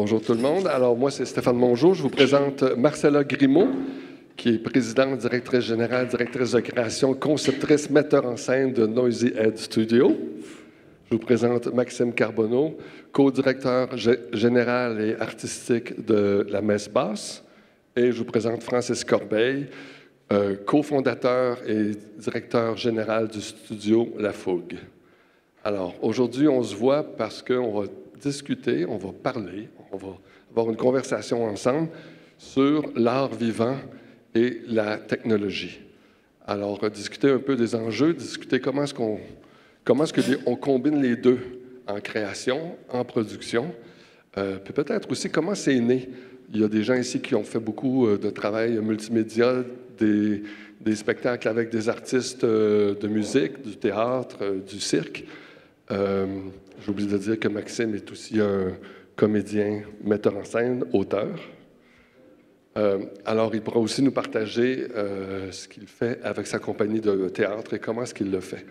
Bonjour tout le monde. Alors, moi, c'est Stéphane Mongeau. Je vous présente Marcella Grimaud, qui est présidente, directrice générale, directrice de création, conceptrice, metteur en scène de Noisy Head Studio. Je vous présente Maxime Carbonneau, co-directeur général et artistique de la Messe Basse. Et je vous présente Francis Corbeil, cofondateur et directeur général du studio La Fougue. Alors, aujourd'hui, on se voit parce qu'on va discuter, on va parler, on va avoir une conversation ensemble sur l'art vivant et la technologie. Alors, discuter un peu des enjeux, discuter comment est-ce qu'on combine les deux en création, en production, puis peut-être aussi comment c'est né. Il y a des gens ici qui ont fait beaucoup de travail multimédia, des spectacles avec des artistes de musique, du théâtre, du cirque. J'ai oublié de dire que Maxime est aussi un comédien, metteur en scène, auteur. Alors, il pourra aussi nous partager ce qu'il fait avec sa compagnie de théâtre et comment est-ce qu'il le fait.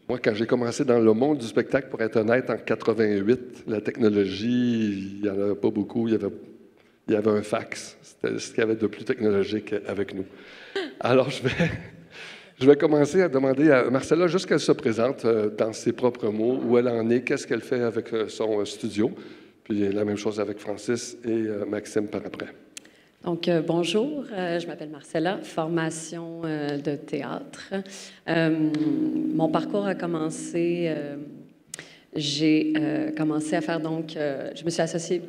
Moi, quand j'ai commencé dans le monde du spectacle, pour être honnête, en 88, la technologie, il n'y en avait pas beaucoup. Il y avait un fax. C'était ce qu'il y avait de plus technologique avec nous. Alors, je vais commencer à demander à Marcella juste qu'elle se présente dans ses propres mots, où elle en est, qu'est-ce qu'elle fait avec son studio, puis la même chose avec Francis et Maxime par après. Donc, bonjour, je m'appelle Marcella, formation de théâtre. Mon parcours a commencé, j'ai commencé à faire donc, je me suis associée,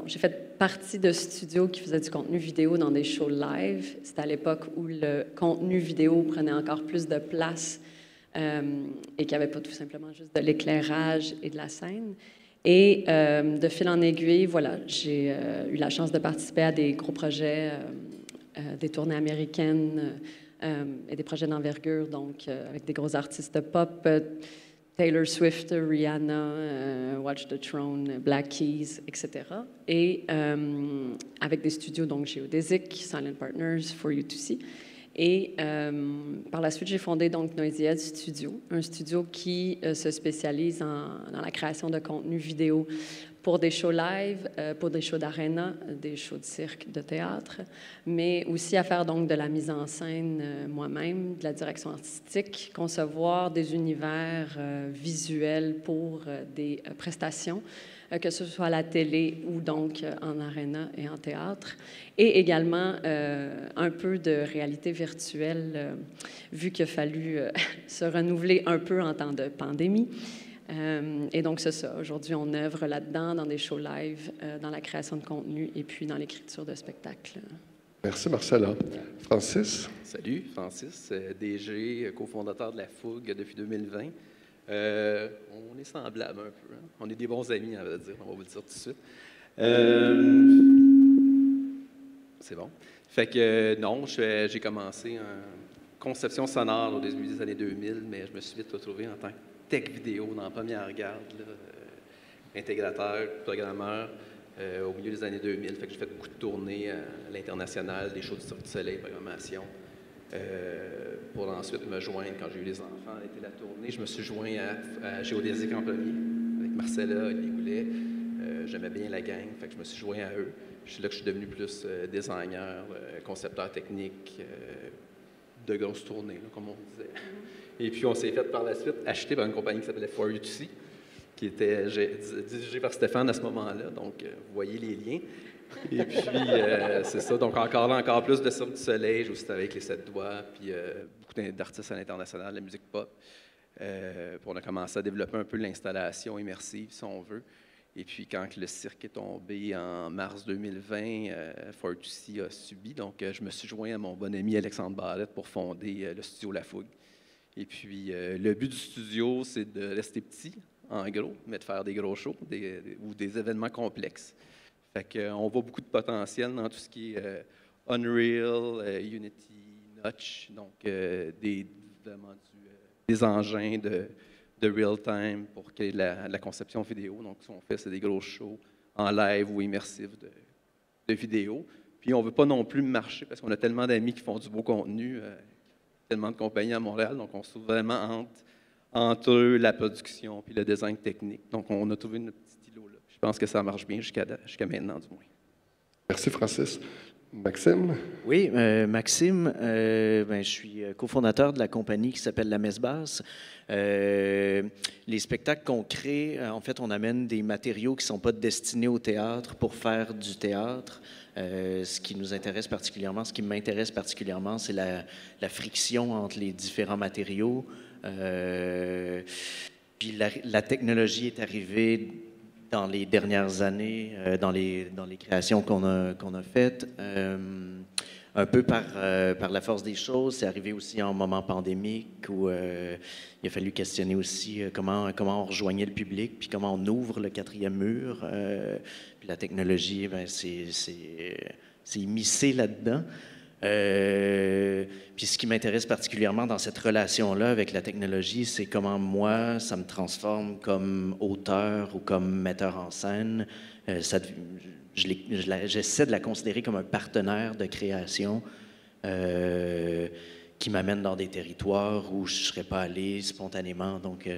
j'ai fait partie de studios qui faisaient du contenu vidéo dans des shows live. C'était à l'époque où le contenu vidéo prenait encore plus de place et qu'il n'y avait pas tout simplement juste de l'éclairage et de la scène. Et de fil en aiguille, voilà, j'ai eu la chance de participer à des gros projets, des tournées américaines et des projets d'envergure, donc avec des gros artistes pop, Taylor Swift, Rihanna, Watch the Throne, Black Keys, etc. Et avec des studios, donc Geodesic, Silent Partners, For You To See. Et par la suite, j'ai fondé donc Noisy Head Studio, un studio qui se spécialise dans la création de contenu vidéo pour des shows live, pour des shows d'aréna, des shows de cirque, de théâtre, mais aussi à faire donc de la mise en scène moi-même, de la direction artistique, concevoir des univers visuels pour des prestations, que ce soit à la télé ou donc en aréna et en théâtre, et également un peu de réalité virtuelle, vu qu'il a fallu se renouveler un peu en temps de pandémie. Et donc, c'est ça. Aujourd'hui, on œuvre là-dedans, dans des shows live, dans la création de contenu et puis dans l'écriture de spectacles. Merci, Marcella. Francis? Salut, Francis, DG, cofondateur de La Fougue depuis 2020. On est semblables un peu. Hein? On est des bons amis, on va dire. On va vous le dire tout de suite. C'est bon. Fait que non, j'ai commencé en conception sonore au début des années 2000, mais je me suis vite retrouvé en tant que tech vidéo dans la première garde, intégrateur, programmeur, au milieu des années 2000. Fait que j'ai fait beaucoup de tournées à l'international, des shows du Cirque du Soleil, programmation. Pour ensuite me joindre, quand j'ai eu les enfants, était la tournée, je me suis joint à Geodesic en premier, avec Marcella, Olivier Goulet. J'aimais bien la gang, fait que je me suis joint à eux. C'est là que je suis devenu plus designer, concepteur technique, de grosses tournées, là, comme on disait. Et puis on s'est fait par la suite acheter par une compagnie qui s'appelait For You To See, qui était dirigée par Stéphane à ce moment-là, donc vous voyez les liens. Et puis, c'est ça. Donc, encore plus de Cirque du Soleil. J'ai aussi travaillé avec les 7 doigts, puis beaucoup d'artistes à l'international, de la musique pop. Puis on a commencé à développer un peu l'installation immersive, si on veut. Et puis, quand le cirque est tombé en mars 2020, For You To See a subi. Donc, je me suis joint à mon bon ami Alexandre Barrette pour fonder le studio La Fougue. Et puis, le but du studio, c'est de rester petit, en gros, mais de faire des gros shows ou des événements complexes. Fait qu'on voit beaucoup de potentiel dans tout ce qui est Unreal, Unity, Notch, donc des engins de real-time pour qu'il y ait de la conception vidéo. Donc, ce qu'on fait, c'est des gros shows en live ou immersifs de vidéo. Puis, on ne veut pas non plus marcher parce qu'on a tellement d'amis qui font du beau contenu, tellement de compagnies à Montréal, donc on se trouve vraiment entre la production puis le design technique. Donc, on a trouvé notre petit îlot là. Je Je pense que ça marche bien jusqu'à maintenant, du moins. Merci, Francis. Maxime? Oui, Maxime, je suis cofondateur de la compagnie qui s'appelle La Messe Basse. Les spectacles qu'on crée, en fait, on amène des matériaux qui ne sont pas destinés au théâtre pour faire du théâtre. Ce qui nous intéresse particulièrement, ce qui m'intéresse particulièrement, c'est la friction entre les différents matériaux. Puis la technologie est arrivée dans les dernières années, dans les créations qu'on a faites. Un peu par la force des choses, c'est arrivé aussi en moment pandémique où il a fallu questionner aussi comment on rejoignait le public, puis comment on ouvre le quatrième mur. Puis la technologie, c'est immiscé là-dedans. Puis ce qui m'intéresse particulièrement dans cette relation-là avec la technologie, c'est comment moi, ça me transforme comme auteur ou comme metteur en scène. J'essaie de la considérer comme un partenaire de création qui m'amène dans des territoires où je ne serais pas allé spontanément. Donc,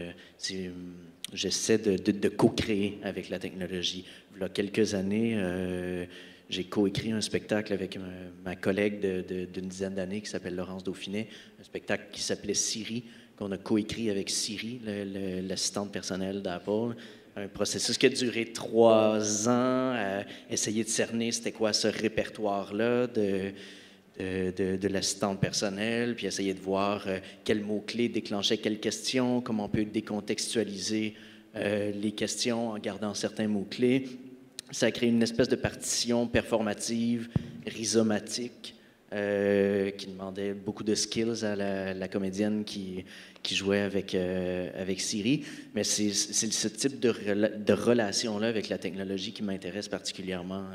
j'essaie de co-créer avec la technologie. Il y a quelques années, j'ai coécrit un spectacle avec ma collègue d'une dizaine d'années qui s'appelle Laurence Dauphinet, un spectacle qui s'appelait Siri, qu'on a coécrit avec Siri, l'assistante personnelle d'Apple. Un processus qui a duré 3 ans à essayer de cerner c'était quoi ce répertoire-là de l'assistante personnelle, puis essayer de voir quels mots-clés déclenchaient quelles questions, comment on peut décontextualiser les questions en gardant certains mots-clés. Ça a créé une espèce de partition performative, rhizomatique, qui demandait beaucoup de skills à la comédienne qui jouait avec Siri. Mais c'est ce type de relation-là avec la technologie qui m'intéresse particulièrement,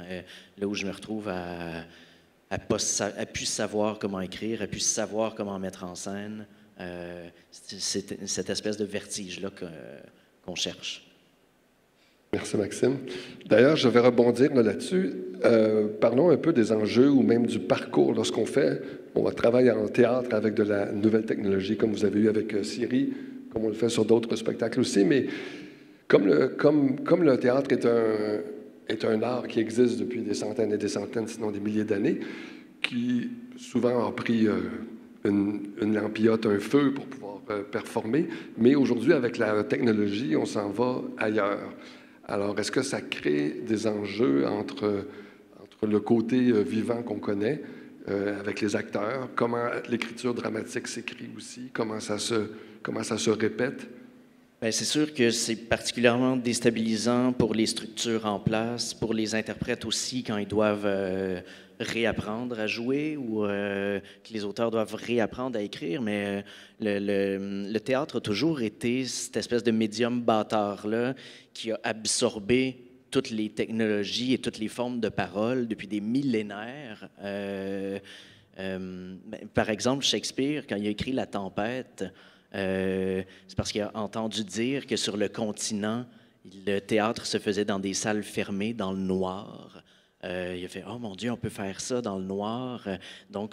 là où je me retrouve à plus savoir comment écrire, à plus savoir comment mettre en scène. C'est cette espèce de vertige-là qu'on cherche. Merci, Maxime. D'ailleurs, je vais rebondir là-dessus. Parlons un peu des enjeux ou même du parcours lorsqu'on va travailler en théâtre avec de la nouvelle technologie, comme vous avez eu avec Siri, comme on le fait sur d'autres spectacles aussi. Mais comme le théâtre est un art qui existe depuis des centaines et des centaines, sinon des milliers d'années, qui souvent a pris une lampiote, un feu pour pouvoir performer, mais aujourd'hui, avec la technologie, on s'en va ailleurs. Alors, est-ce que ça crée des enjeux entre le côté vivant qu'on connaît avec les acteurs, comment l'écriture dramatique s'écrit aussi, comment ça se répète? Bien, c'est sûr que c'est particulièrement déstabilisant pour les structures en place, pour les interprètes aussi quand ils doivent réapprendre à jouer ou que les auteurs doivent réapprendre à écrire, mais le théâtre a toujours été cette espèce de médium bâtard-là qui a absorbé toutes les technologies et toutes les formes de parole depuis des millénaires. Par exemple, Shakespeare, quand il a écrit La Tempête, c'est parce qu'il a entendu dire que sur le continent, le théâtre se faisait dans des salles fermées, dans le noir. Il a fait « Oh mon Dieu, on peut faire ça dans le noir. Donc,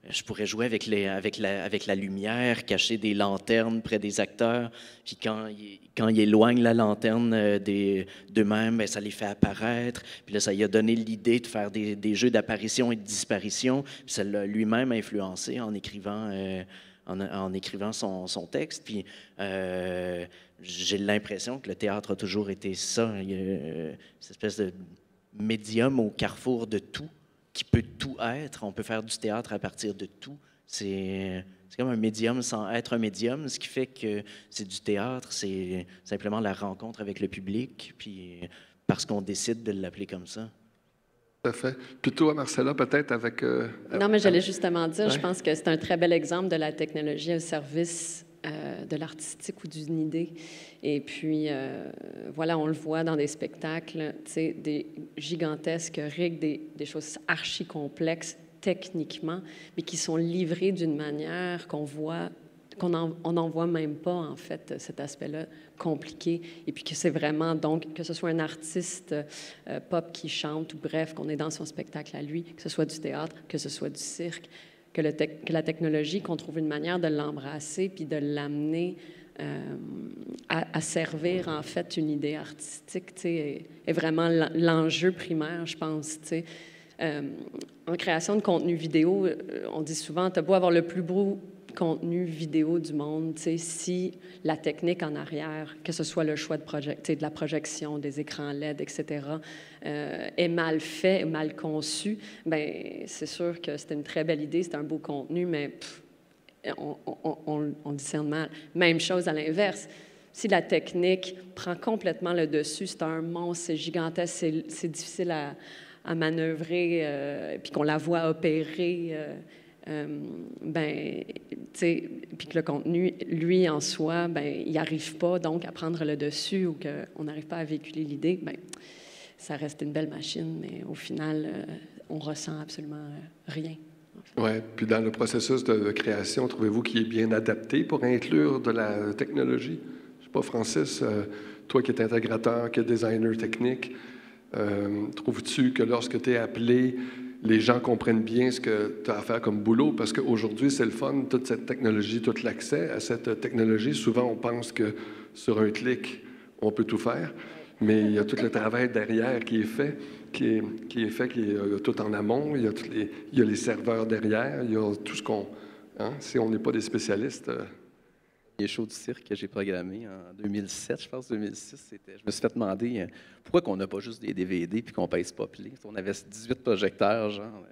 je pourrais jouer avec la lumière, cacher des lanternes près des acteurs. Puis quand ils éloignent la lanterne d'eux-mêmes, bien, ça les fait apparaître. Puis là, ça lui a donné l'idée de faire des jeux d'apparition et de disparition. Puis ça l'a lui-même influencé en écrivant son texte. Puis j'ai l'impression que le théâtre a toujours été ça. Il y a cette espèce de médium au carrefour de tout, qui peut tout être. On peut faire du théâtre à partir de tout. C'est comme un médium sans être un médium. Ce qui fait que c'est du théâtre, c'est simplement la rencontre avec le public, puis parce qu'on décide de l'appeler comme ça. Tout à fait. Puis toi, Marcella, peut-être avec... Non, mais j'allais justement dire, ouais. Je pense que c'est un très bel exemple de la technologie au service de l'artistique ou d'une idée. Et puis, voilà, on le voit dans des spectacles, tu sais, des gigantesques rigs, des choses archi complexes techniquement, mais qui sont livrées d'une manière qu'on n'en voit même pas, en fait, cet aspect-là compliqué. Et puis que c'est vraiment, donc, que ce soit un artiste pop qui chante, ou bref, qu'on est dans son spectacle à lui, que ce soit du théâtre, que ce soit du cirque, que la technologie, qu'on trouve une manière de l'embrasser puis de l'amener à servir, en fait, une idée artistique, tu sais, est vraiment l'enjeu primaire, je pense, tu sais. En création de contenu vidéo, on dit souvent, tu as beau avoir le plus beau contenu vidéo du monde, tu sais, si la technique en arrière, que ce soit le choix de la projection, des écrans LED, etc., est mal fait, mal conçu, bien, c'est sûr que c'est une très belle idée, c'est un beau contenu, mais on discerne mal. Même chose à l'inverse. Si la technique prend complètement le dessus, c'est un monstre, c'est gigantesque, c'est difficile à manœuvrer, puis qu'on la voit opérer, ben, tu sais, puis que le contenu, lui, en soi, ben, il n'arrive pas, donc, à prendre le dessus ou qu'on n'arrive pas à véhiculer l'idée, ben, ça reste une belle machine, mais au final, on ressent absolument rien. Oui, puis dans le processus de création, trouvez-vous qu'il est bien adapté pour inclure de la technologie? Je ne sais pas, Francis, toi qui es intégrateur, qui es designer technique, trouves-tu que lorsque tu es appelé, les gens comprennent bien ce que tu as à faire comme boulot? Parce qu'aujourd'hui, c'est le fun, toute cette technologie, tout l'accès à cette technologie. Souvent, on pense que sur un clic, on peut tout faire, mais il y a tout le travail derrière qui est fait. Qui est tout en amont, il y a les serveurs derrière, il y a tout ce qu'on... Hein, si on n'est pas des spécialistes... Les shows du cirque que j'ai programmé en 2007, je pense, 2006, je me suis fait demander pourquoi on n'a pas juste des DVD puis qu'on pèse pas play. On avait 18 projecteurs, genre,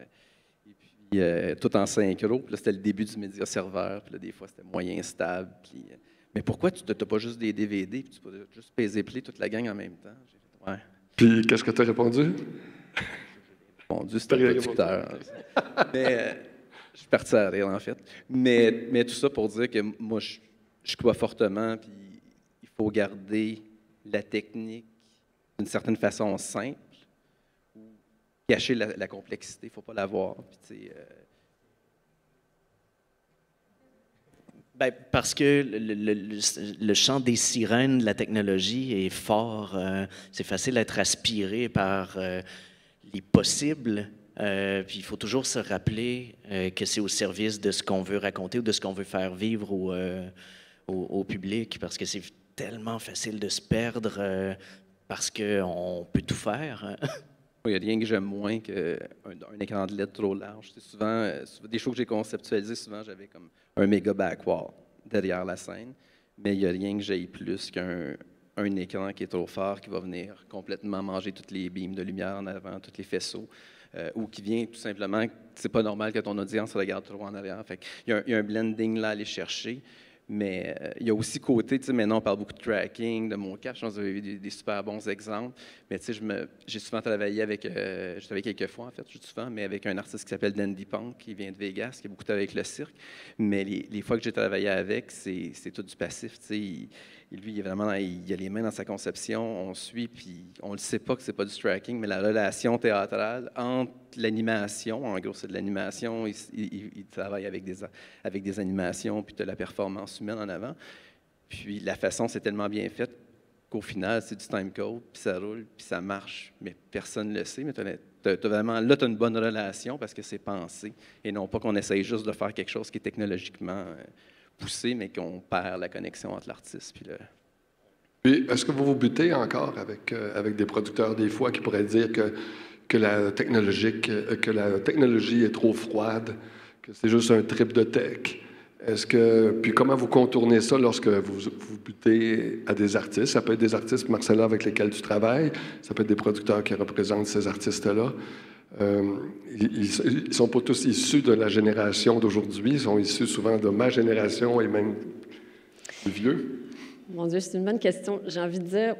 et puis tout en synchro. Puis là, c'était le début du média serveur, puis là, des fois, c'était moyen stable. Puis, mais pourquoi tu n'as pas juste des DVD puis tu peux juste peser play toute la gang en même temps? J'ai fait, ouais. Puis, qu'est-ce que tu as répondu? Mon Dieu, c'était un producteur. Mais je suis parti à rire, en fait. Mais tout ça pour dire que moi, je crois fortement, puis il faut garder la technique d'une certaine façon simple, ou cacher la complexité, il ne faut pas l'avoir. Bien, parce que le chant des sirènes de la technologie est fort. C'est facile d'être aspiré par les possibles. Puis il faut toujours se rappeler que c'est au service de ce qu'on veut raconter ou de ce qu'on veut faire vivre au public, parce que c'est tellement facile de se perdre parce qu'on peut tout faire. Il n'y a rien que j'aime moins qu'un écran de LED trop large. C'est souvent, des shows que j'ai conceptualisés, souvent j'avais comme un méga backwall derrière la scène, mais il n'y a rien que j'aille plus qu'un écran qui est trop fort, qui va venir complètement manger toutes les beams de lumière en avant, tous les faisceaux, ou qui vient tout simplement, c'est pas normal que ton audience regarde trop en arrière. Fait il y a un blending là à aller chercher. Mais il y a aussi côté, tu sais, maintenant on parle beaucoup de tracking, de mocap, je pense que vous avez vu des super bons exemples. Mais tu sais, j'ai souvent travaillé avec, je travaille quelques fois en fait, je dis souvent, mais avec un artiste qui s'appelle Dandy Punk, qui vient de Vegas, qui a beaucoup travaillé avec le cirque. Mais les fois que j'ai travaillé avec, c'est tout du passif, tu sais. Lui, il a les mains dans sa conception, on suit, puis on ne sait pas que c'est pas du tracking, mais la relation théâtrale entre l'animation, en gros, c'est de l'animation, il travaille avec des animations, puis de la performance humaine en avant. Puis la façon, c'est tellement bien fait qu'au final, c'est du time code, puis ça roule, puis ça marche, mais personne ne le sait. Mais vraiment, là, tu as une bonne relation parce que c'est pensé, et non pas qu'on essaye juste de faire quelque chose qui est technologiquement poussé, mais qu'on perd la connexion entre l'artiste puis le... Puis, est-ce que vous butez encore avec des producteurs, des fois, qui pourraient dire que la technologie est trop froide, que c'est juste un trip de tech? Puis comment vous contournez ça lorsque vous butez à des artistes? Ça peut être des artistes, Marcella, avec lesquels tu travailles, ça peut être des producteurs qui représentent ces artistes-là. Ils ne sont pas tous issus de la génération d'aujourd'hui, ils sont issus souvent de ma génération et même plus vieux. Mon Dieu, c'est une bonne question. J'ai envie de dire,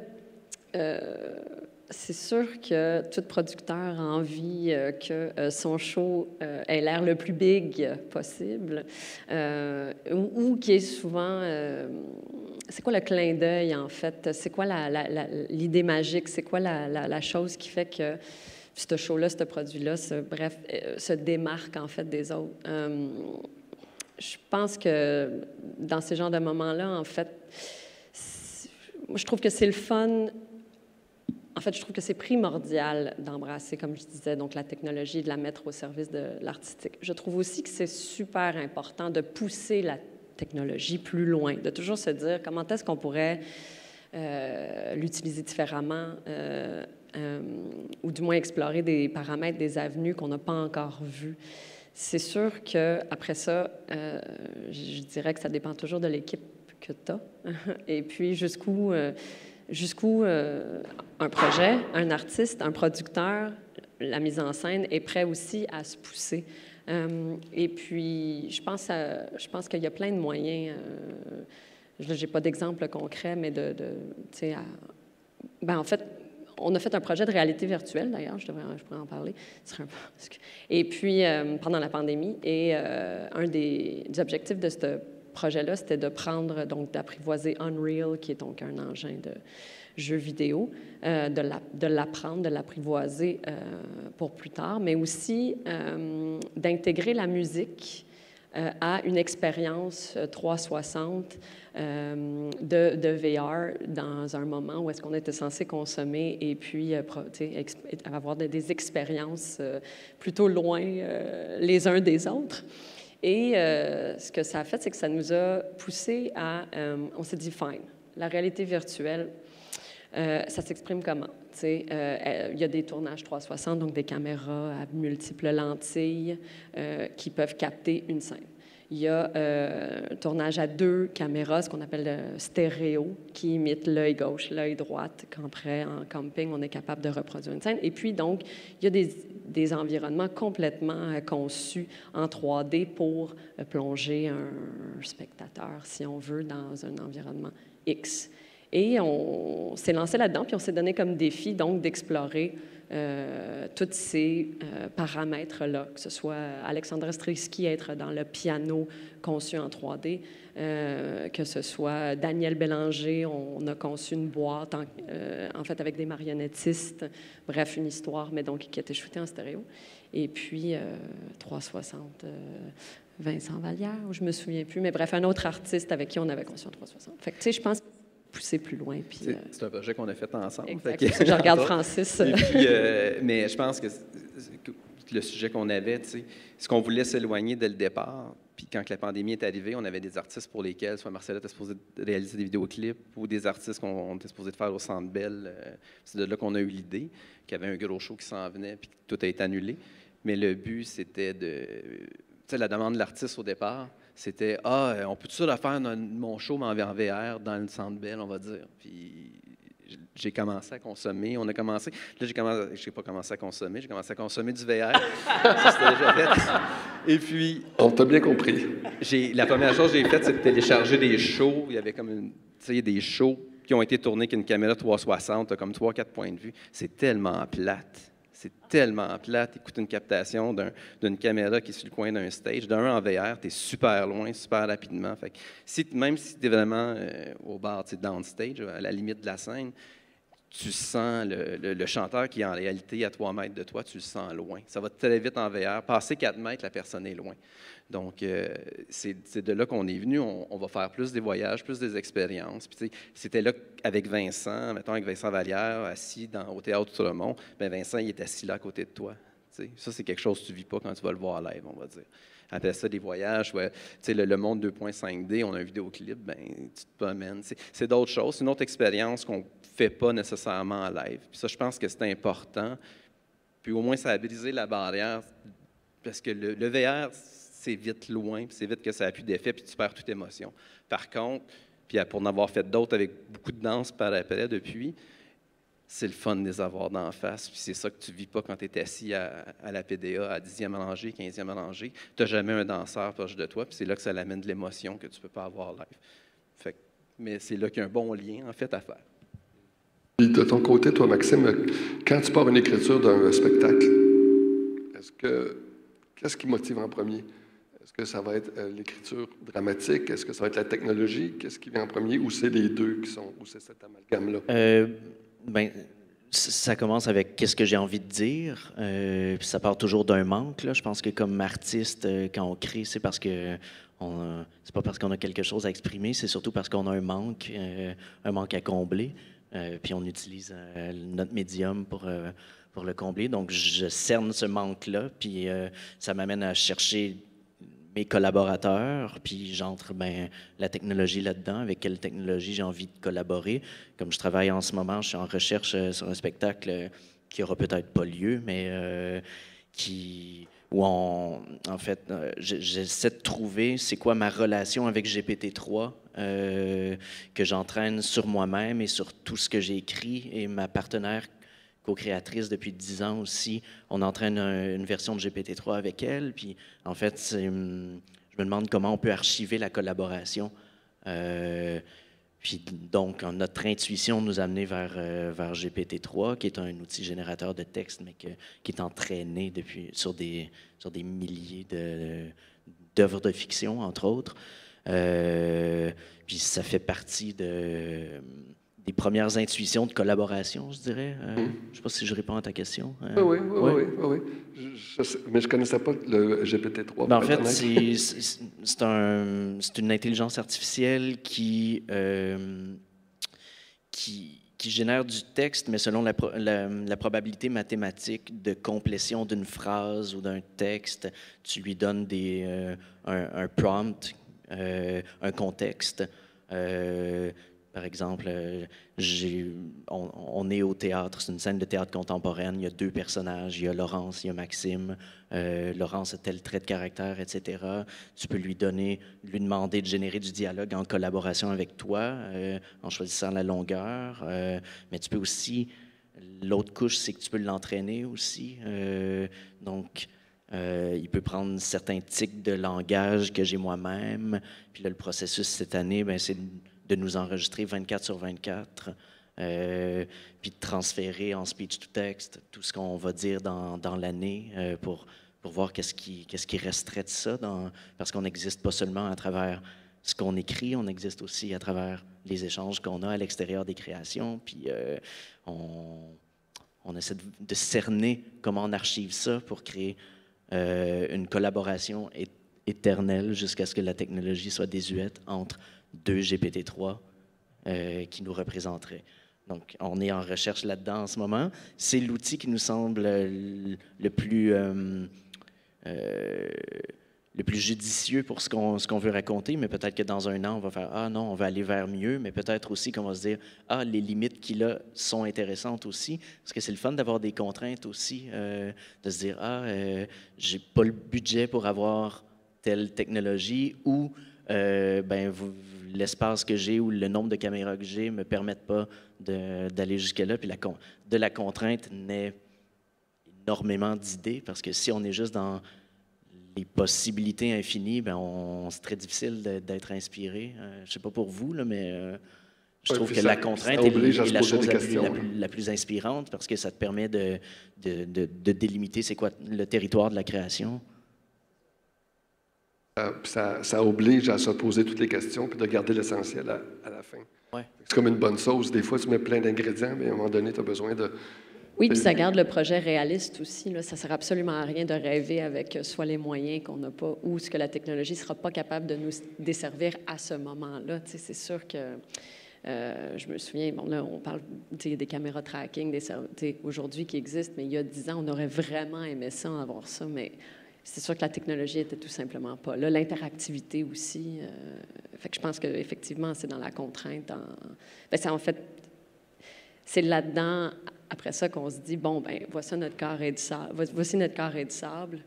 c'est sûr que tout producteur a envie que son show ait l'air le plus big possible, ou qui est souvent... c'est quoi le clin d'œil, en fait? C'est quoi l'idée magique? C'est quoi la chose qui fait que ce show-là, ce produit-là, se démarque, en fait, des autres? Je pense que dans ces genres de moments-là, en fait, je trouve que c'est le fun. En fait, je trouve que c'est primordial d'embrasser, comme je disais, donc la technologie, de la mettre au service de l'artistique. Je trouve aussi que c'est super important de pousser technologie plus loin, de toujours se dire comment est-ce qu'on pourrait l'utiliser différemment ou du moins explorer des paramètres, des avenues qu'on n'a pas encore vues. C'est sûr qu'après ça, je dirais que ça dépend toujours de l'équipe que tu as. Et puis, jusqu'où un projet, un artiste, un producteur, la mise en scène est prêt aussi à se pousser. Et puis, je pense qu'il y a plein de moyens. Je n'ai pas d'exemple concret, mais en fait, on a fait un projet de réalité virtuelle, d'ailleurs, je pourrais en parler. Et puis, pendant la pandémie, et un des objectifs de ce projet-là, c'était d'apprivoiser Unreal, qui est donc un engin de jeu vidéo, de l'apprendre, de l'apprivoiser pour plus tard, mais aussi d'intégrer la musique à une expérience 360 de VR dans un moment où est-ce qu'on était censé consommer et puis avoir des expériences plutôt loin les uns des autres. Et ce que ça a fait, c'est que ça nous a poussé à... on s'est dit, fine, la réalité virtuelle, ça s'exprime comment? Il y a des tournages 360, donc des caméras à multiples lentilles qui peuvent capter une scène. Il y a un tournage à 2 caméras, ce qu'on appelle le stéréo, qui imite l'œil gauche, l'œil droit, qu'après, en camping, on est capable de reproduire une scène. Et puis, donc, il y a des environnements complètement conçus en 3D pour plonger un spectateur, si on veut, dans un environnement X. Et on s'est lancé là-dedans, puis on s'est donné comme défi, donc, d'explorer tous ces paramètres-là, que ce soit Alexandra Strisky être dans le piano conçu en 3D, que ce soit Daniel Bélanger, on a conçu une boîte, en fait, avec des marionnettistes, bref, une histoire, mais donc qui a été shootée en stéréo. Et puis, 360, Vincent Vallière, je me souviens plus, mais bref, un autre artiste avec qui on avait conçu en 360. Fait que, tu sais, je pense pousser plus loin. Puis, c'est un projet qu'on a fait ensemble. Exact. Je regarde Francis. Et puis, mais je pense que le sujet qu'on avait, ce qu'on voulait s'éloigner dès le départ, puis quand la pandémie est arrivée, on avait des artistes pour lesquels, soit Marcella était supposée réaliser des vidéoclips, ou des artistes qu'on était supposé de faire au Centre Bell. C'est de là qu'on a eu l'idée, qu'il y avait un gros show qui s'en venait, puis que tout a été annulé. Mais le but, c'était de... Tu sais, la demande de l'artiste au départ, c'était « Ah, on peut tout ça faire mon show, mais en VR, dans le Centre Bell, on va dire. » Puis j'ai commencé à consommer. On a commencé... Là, je n'ai pas commencé à consommer. J'ai commencé à consommer du VR. Ça, c'était déjà fait. Et puis... On t'a bien compris. La première chose que j'ai faite, c'est de télécharger des shows. Il y avait comme des shows qui ont été tournés avec une caméra 360, comme 3-4 points de vue. C'est tellement plate. C'est tellement plate. Écoute une captation d'une caméra qui est sur le coin d'un stage. D'un en VR, tu es super loin, super rapidement. Fait que même si tu es vraiment au bar, downstage, à la limite de la scène, tu sens le chanteur qui est en réalité à 3 mètres de toi, tu le sens loin. Ça va très vite en VR. Passer 4 mètres, la personne est loin. Donc, c'est de là qu'on est venu. On va faire plus des voyages, plus des expériences. Puis, c'était là avec Vincent, mettons avec Vincent Vallière, assis au Théâtre Tout-le-Monde. Bien, Vincent, il est assis là à côté de toi. T'sais. Ça, c'est quelque chose que tu ne vis pas quand tu vas le voir live, on va dire. Après ça, des voyages, ouais, le monde 2.5D, on a un vidéoclip, ben, tu te promènes. C'est d'autres choses. C'est une autre expérience qu'on ne fait pas nécessairement en live. Puis ça, je pense que c'est important. Puis au moins, ça a brisé la barrière. Parce que le VR, c'est vite loin, puis c'est vite que ça n'a plus d'effet, puis tu perds toute émotion. Par contre, puis pour en avoir fait d'autres avec beaucoup de danse par après depuis, c'est le fun de les avoir d'en face. Puis c'est ça que tu ne vis pas quand tu es assis à la PDA, à 10e rangée, 15e rangée. Tu n'as jamais un danseur proche de toi, puis c'est là que ça l'amène de l'émotion que tu ne peux pas avoir live. Mais c'est là qu'il y a un bon lien, en fait, à faire. Puis de ton côté, toi, Maxime, quand tu pars une écriture d'un spectacle, qu'est-ce qui motive en premier? Est-ce que ça va être l'écriture dramatique? Est-ce que ça va être la technologie? Qu'est-ce qui vient en premier? Ou c'est les deux ou c'est cet amalgame-là? Ben, ça commence avec qu'est-ce que j'ai envie de dire. Puis ça part toujours d'un manque. Là. Je pense que comme artiste, quand on crée, c'est parce que c'est pas parce qu'on a quelque chose à exprimer, c'est surtout parce qu'on a un manque à combler. Puis on utilise notre médium pour le combler. Donc je cerne ce manque-là, puis ça m'amène à chercher mes collaborateurs, puis j'entre la technologie là-dedans, avec quelle technologie j'ai envie de collaborer. Comme je travaille en ce moment, je suis en recherche sur un spectacle qui aura peut-être pas lieu, mais en fait, j'essaie de trouver c'est quoi ma relation avec GPT-3 que j'entraîne sur moi-même et sur tout ce que j'ai écrit. Et ma partenaire co-créatrice depuis 10 ans aussi, on entraîne une version de GPT-3 avec elle. Puis, en fait, je me demande comment on peut archiver la collaboration. Puis donc, notre intuition nous a amené vers GPT-3, qui est un outil générateur de texte, mais qui est entraîné sur des milliers d'œuvres de fiction, entre autres. Puis ça fait partie des premières intuitions de collaboration, je dirais. Je ne sais pas si je réponds à ta question. Oui. Mais je ne connaissais pas le GPT-3. En fait, c'est une intelligence artificielle qui génère du texte, mais selon la probabilité mathématique de complétion d'une phrase ou d'un texte, tu lui donnes un prompt, un contexte. Par exemple, on est au théâtre, c'est une scène de théâtre contemporaine, il y a 2 personnages, il y a Laurence, il y a Maxime. Laurence a tel trait de caractère, etc. Tu peux lui demander de générer du dialogue en collaboration avec toi, en choisissant la longueur. Mais tu peux aussi, l'autre couche, c'est que tu peux l'entraîner aussi. Donc, il peut prendre certains tics de langage que j'ai moi-même. Puis là, le processus cette année, c'est de nous enregistrer 24 sur 24, puis de transférer en speech-to-text tout ce qu'on va dire dans l'année pour voir qu'est-ce qui resterait de ça, parce qu'on n'existe pas seulement à travers ce qu'on écrit, on existe aussi à travers les échanges qu'on a à l'extérieur des créations, puis on essaie de cerner comment on archive ça pour créer une collaboration éternelle jusqu'à ce que la technologie soit désuète entre 2 GPT-3 qui nous représenteraient. Donc, on est en recherche là-dedans en ce moment. C'est l'outil qui nous semble le plus judicieux pour ce qu'on veut raconter, mais peut-être que dans un an, on va faire « Ah non, on va aller vers mieux », mais peut-être aussi qu'on va se dire « Ah, les limites qu'il a sont intéressantes aussi », parce que c'est le fun d'avoir des contraintes aussi, de se dire « Ah, j'ai pas le budget pour avoir telle technologie » ou l'espace que j'ai ou le nombre de caméras que j'ai ne me permettent pas d'aller jusque-là. Puis de la contrainte naît énormément d'idées, parce que si on est juste dans les possibilités infinies, c'est très difficile d'être inspiré. Je ne sais pas pour vous, là, mais je trouve que la contrainte est la chose la plus inspirante, parce que ça te permet de délimiter c'est quoi le territoire de la création. Ça oblige à se poser toutes les questions puis de garder l'essentiel à la fin. Ouais. C'est comme une bonne sauce. Des fois, tu mets plein d'ingrédients, mais à un moment donné, tu as besoin de... Oui, puis ça garde le projet réaliste aussi. Là. Ça ne sert absolument à rien de rêver avec soit les moyens qu'on n'a pas ou ce que la technologie ne sera pas capable de nous desservir à ce moment-là. Tu sais, c'est sûr que... je me souviens, bon là, on parle des caméras tracking aujourd'hui qui existent, mais il y a 10 ans, on aurait vraiment aimé ça, avoir ça, mais... C'est sûr que la technologie était tout simplement pas là. L'interactivité aussi. Fait que je pense qu'effectivement, c'est dans la contrainte. En fait, c'est là-dedans, après ça, qu'on se dit, bon, voici notre carré du sable. Voici notre carré du sable.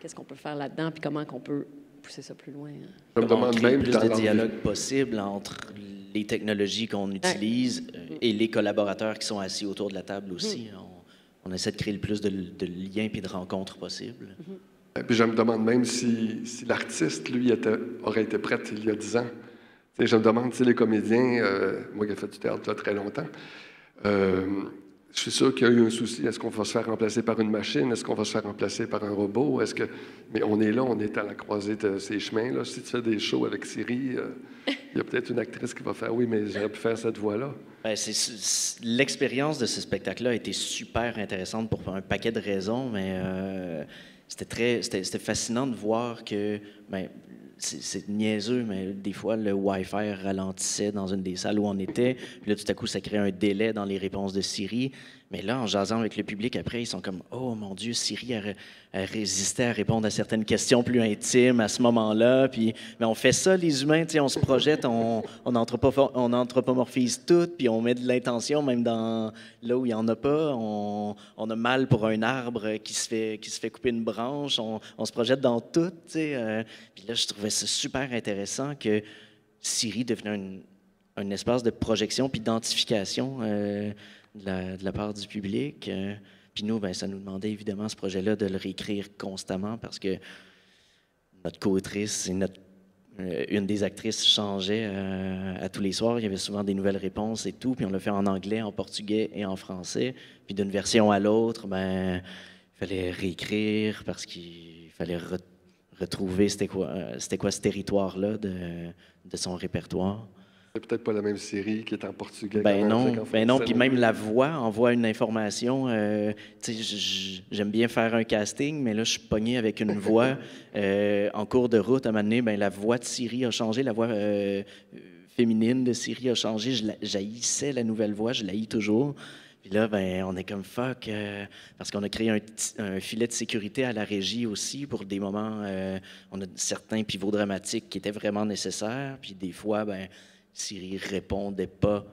Qu'est-ce qu'on peut faire là-dedans, puis comment qu'on peut pousser ça plus loin? Je me demande même plus de dialogue possible entre les technologies qu'on utilise et les collaborateurs qui sont assis autour de la table aussi. On essaie de créer le plus de liens et de rencontres possibles. Puis je me demande même si l'artiste, lui, aurait été prêt il y a 10 ans. T'sais, je me demande si les comédiens, moi qui ai fait du théâtre là, très longtemps, je suis sûr qu'il y a eu un souci. Est-ce qu'on va se faire remplacer par une machine? Est-ce qu'on va se faire remplacer par un robot? Mais on est là, on est à la croisée de ces chemins. Là. Si tu fais des shows avec Siri, il y a peut-être une actrice qui va faire « Oui, mais j'aurais pu faire cette voix-là. » L'expérience de ce spectacle-là a été super intéressante pour un paquet de raisons, mais... C'était fascinant de voir que, c'est niaiseux, mais des fois, le Wi-Fi ralentissait dans une des salles où on était. Puis là, tout à coup, ça créait un délai dans les réponses de Siri. Mais là, en jasant avec le public après, ils sont comme « Oh mon Dieu, Siri a résisté à répondre à certaines questions plus intimes à ce moment-là. » Puis, mais on fait ça, les humains, on se projette, on anthropomorphise tout, puis on met de l'intention même dans là où il n'y en a pas. On a mal pour un arbre qui se fait couper une branche. On se projette dans tout. Puis là, je trouvais ça super intéressant que Siri devenait un espace de projection puis d'identification de la part du public. Puis nous, ben, ça nous demandait évidemment ce projet-là de le réécrire constamment parce que notre co-autrice et une des actrices changeait à tous les soirs. Il y avait souvent des nouvelles réponses et tout. Puis on l'a fait en anglais, en portugais et en français. Puis d'une version à l'autre, ben, il fallait réécrire parce qu'il fallait retrouver c'était quoi ce territoire-là de son répertoire. C'est peut-être pas la même série qui est en portugais. Ben non, puis même la voix envoie une information. J'aime bien faire un casting, mais là, je suis pogné avec une voix en cours de route. À un moment donné, ben, la voix de Siri a changé, la voix féminine de Siri a changé. J'haïssais la nouvelle voix, je l'haïs toujours. Puis là, ben, on est comme fuck, parce qu'on a créé un filet de sécurité à la régie aussi pour des moments. On a certains pivots dramatiques qui étaient vraiment nécessaires, puis des fois, ben, Siri répondait pas,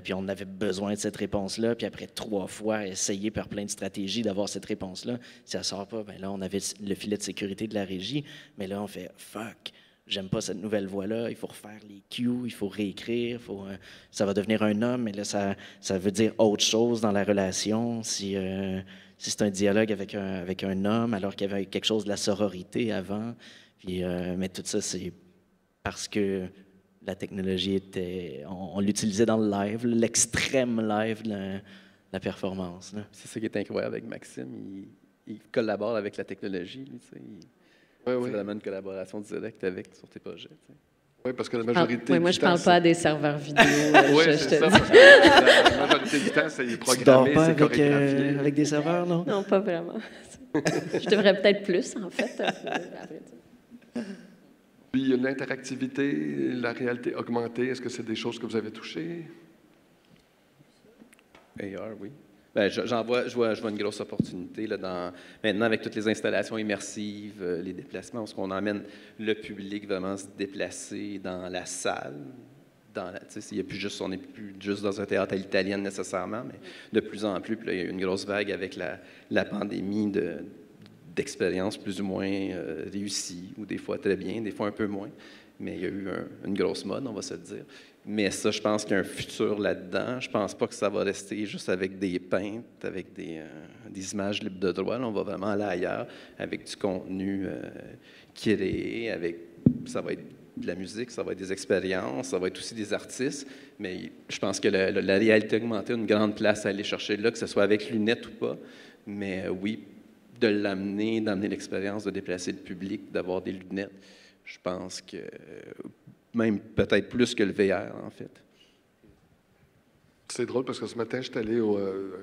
puis on avait besoin de cette réponse-là, puis après 3 fois, essayer par plein de stratégies d'avoir cette réponse-là. Si elle sort pas, ben là, on avait le filet de sécurité de la régie, mais là, on fait « fuck, j'aime pas cette nouvelle voix-là, il faut refaire les cues, il faut réécrire, ça va devenir un homme, mais là, ça veut dire autre chose dans la relation. Si c'est un dialogue avec un homme, alors qu'il y avait quelque chose de la sororité avant, puis, mais tout ça, c'est parce que la technologie on l'utilisait dans le live, l'extrême live de la performance. C'est ça qui est incroyable avec Maxime. Il collabore avec la technologie. C'est vraiment une collaboration directe sur tes projets. Oui, parce que la majorité moi, je ne parle pas à des serveurs vidéo. Oui, c'est ça. La majorité du temps, c'est programmé, c'est chorégraphié. Avec des serveurs, non? Non, pas vraiment. Je devrais peut-être plus, en fait. Puis l'interactivité, la réalité augmentée, est-ce que c'est des choses que vous avez touchées? AR, oui. Ben, je vois une grosse opportunité là, maintenant avec toutes les installations immersives, les déplacements, parce qu'on emmène le public vraiment se déplacer dans la salle. On n'est plus juste dans un théâtre à l'italienne nécessairement, mais de plus en plus. Puis là, il y a eu une grosse vague avec la pandémie d'expériences plus ou moins réussies, ou des fois très bien, des fois un peu moins. Mais il y a eu une grosse mode, on va se le dire. Mais ça, je pense qu'il y a un futur là-dedans. Je pense pas que ça va rester juste avec des peintes, avec des images libres de droit. Là, on va vraiment aller ailleurs avec du contenu créé, ça va être de la musique, ça va être des expériences, ça va être aussi des artistes. Mais je pense que la réalité augmentée a une grande place à aller chercher là, que ce soit avec lunettes ou pas. Mais oui, d'amener l'expérience, de déplacer le public, d'avoir des lunettes, je pense que même peut-être plus que le VR, en fait. C'est drôle parce que ce matin, j'étais allé au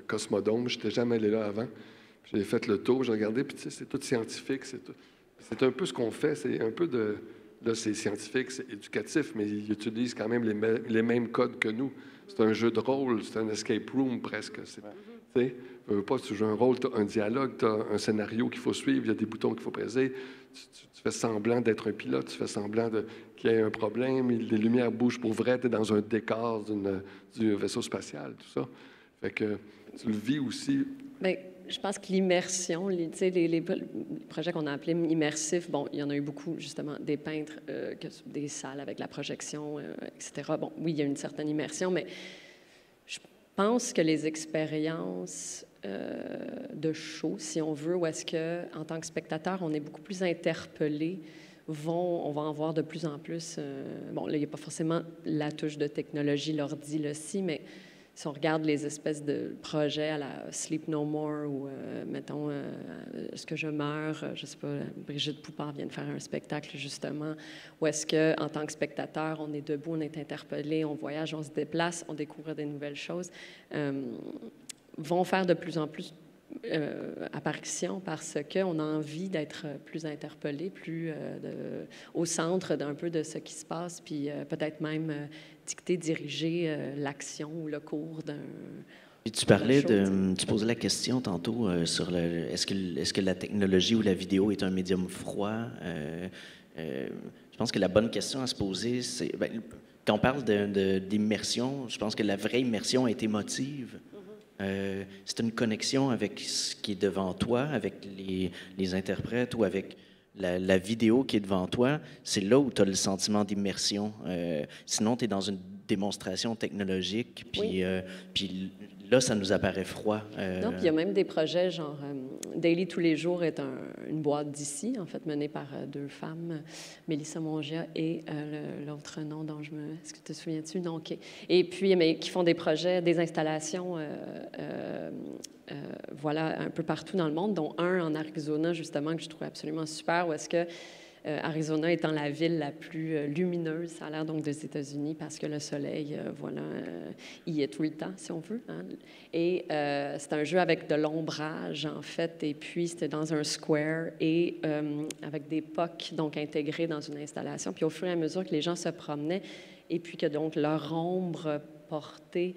Cosmodome. Je n'étais jamais allé là avant. J'ai fait le tour, j'ai regardé, puis tu sais, c'est tout scientifique. C'est un peu ce qu'on fait. C'est un peu de... Là, c'est scientifique, c'est éducatif, mais ils utilisent quand même les mêmes codes que nous. C'est un jeu de rôle, c'est un escape room presque. Tu sais, pas, tu joues un rôle, tu as un dialogue, tu as un scénario qu'il faut suivre, il y a des boutons qu'il faut presser. Tu fais semblant d'être un pilote, tu fais semblant qu'il y ait un problème, les lumières bougent pour vrai, tu es dans un décor du vaisseau spatial, tout ça. Fait que tu le vis aussi. Bien, je pense que l'immersion, les projets qu'on a appelés immersifs, bon, il y en a eu beaucoup, justement, des peintres, des salles avec la projection, etc. Bon, oui, il y a une certaine immersion, mais je pense que les expériences de show, si on veut, où est-ce qu'en tant que spectateur, on est beaucoup plus interpellé, on va en voir de plus en plus. Bon, là, il n'y a pas forcément la touche de technologie, l'ordi, le si, mais si on regarde les espèces de projets à la Sleep No More ou, mettons, Est-ce que je meurs? Je ne sais pas, Brigitte Poupard vient de faire un spectacle, justement, où est-ce qu'en tant que spectateur, on est debout, on est interpellé, on voyage, on se déplace, on découvre des nouvelles choses, vont faire de plus en plus apparition parce qu'on a envie d'être plus interpellé, plus au centre d'un peu de ce qui se passe, puis peut-être même dicter, diriger l'action ou le cours Et tu parlais la chose. tu posais la question tantôt sur est-ce que la technologie ou la vidéo est un médium froid? Je pense que la bonne question à se poser, c'est quand on parle d'immersion, je pense que la vraie immersion est émotive. C'est une connexion avec ce qui est devant toi, avec les interprètes ou avec la vidéo qui est devant toi. C'est là où tu as le sentiment d'immersion. Sinon, tu es dans une démonstration technologique, puis là, ça nous apparaît froid. Non, puis il y a même des projets, genre Daily tous les jours est une boîte d'ici, en fait, menée par deux femmes, Mélissa Mongia et l'autre nom dont est-ce que tu te souviens-tu? Non, OK. Et puis, mais qui font des projets, des installations, voilà, un peu partout dans le monde, dont un en Arizona, justement, que je trouve absolument super, où est-ce que Arizona étant la ville la plus lumineuse, ça a l'air donc des États-Unis, parce que le soleil, voilà, y est tout le temps, si on veut. Hein. Et c'est un jeu avec de l'ombrage, en fait, et puis c'était dans un square et avec des POC, donc intégrés dans une installation. Puis au fur et à mesure que les gens se promenaient, et puis que donc leur ombre portée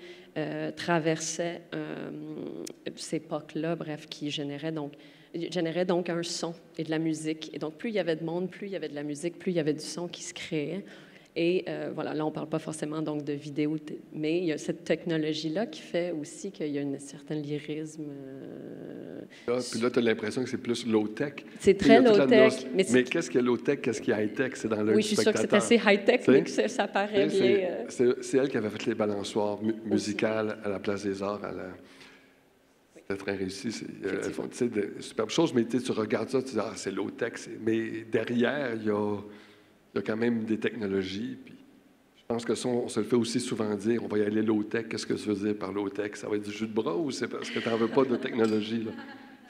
traversait ces POC-là, bref, qui généraient donc un son et de la musique. Et donc, plus il y avait de monde, plus il y avait de la musique, plus il y avait du son qui se créait. Et voilà, là, on ne parle pas forcément donc de vidéo, mais il y a cette technologie-là qui fait aussi qu'il y a un certain lyrisme. Puis là, tu as l'impression que c'est plus low-tech. C'est très low-tech. Mais qu'est-ce qui est low-tech, qu'est-ce qui est high-tech? C'est dans l'œil oui, du je suis sûre que spectateur. c'est assez high-tech, mais que ça paraît bien. C'est elle qui avait fait les balançoires musicales à la Place des Arts. C'était très réussi. Elles font de superbes choses, mais tu regardes ça, tu dis, c'est low-tech. Mais derrière, il y a quand même des technologies. Puis je pense que ça, on se le fait aussi souvent dire, on va y aller low-tech. Qu'est-ce que tu veux dire par low-tech? Ça va être du jus de bras ou c'est parce que tu n'en veux pas de technologie? Là?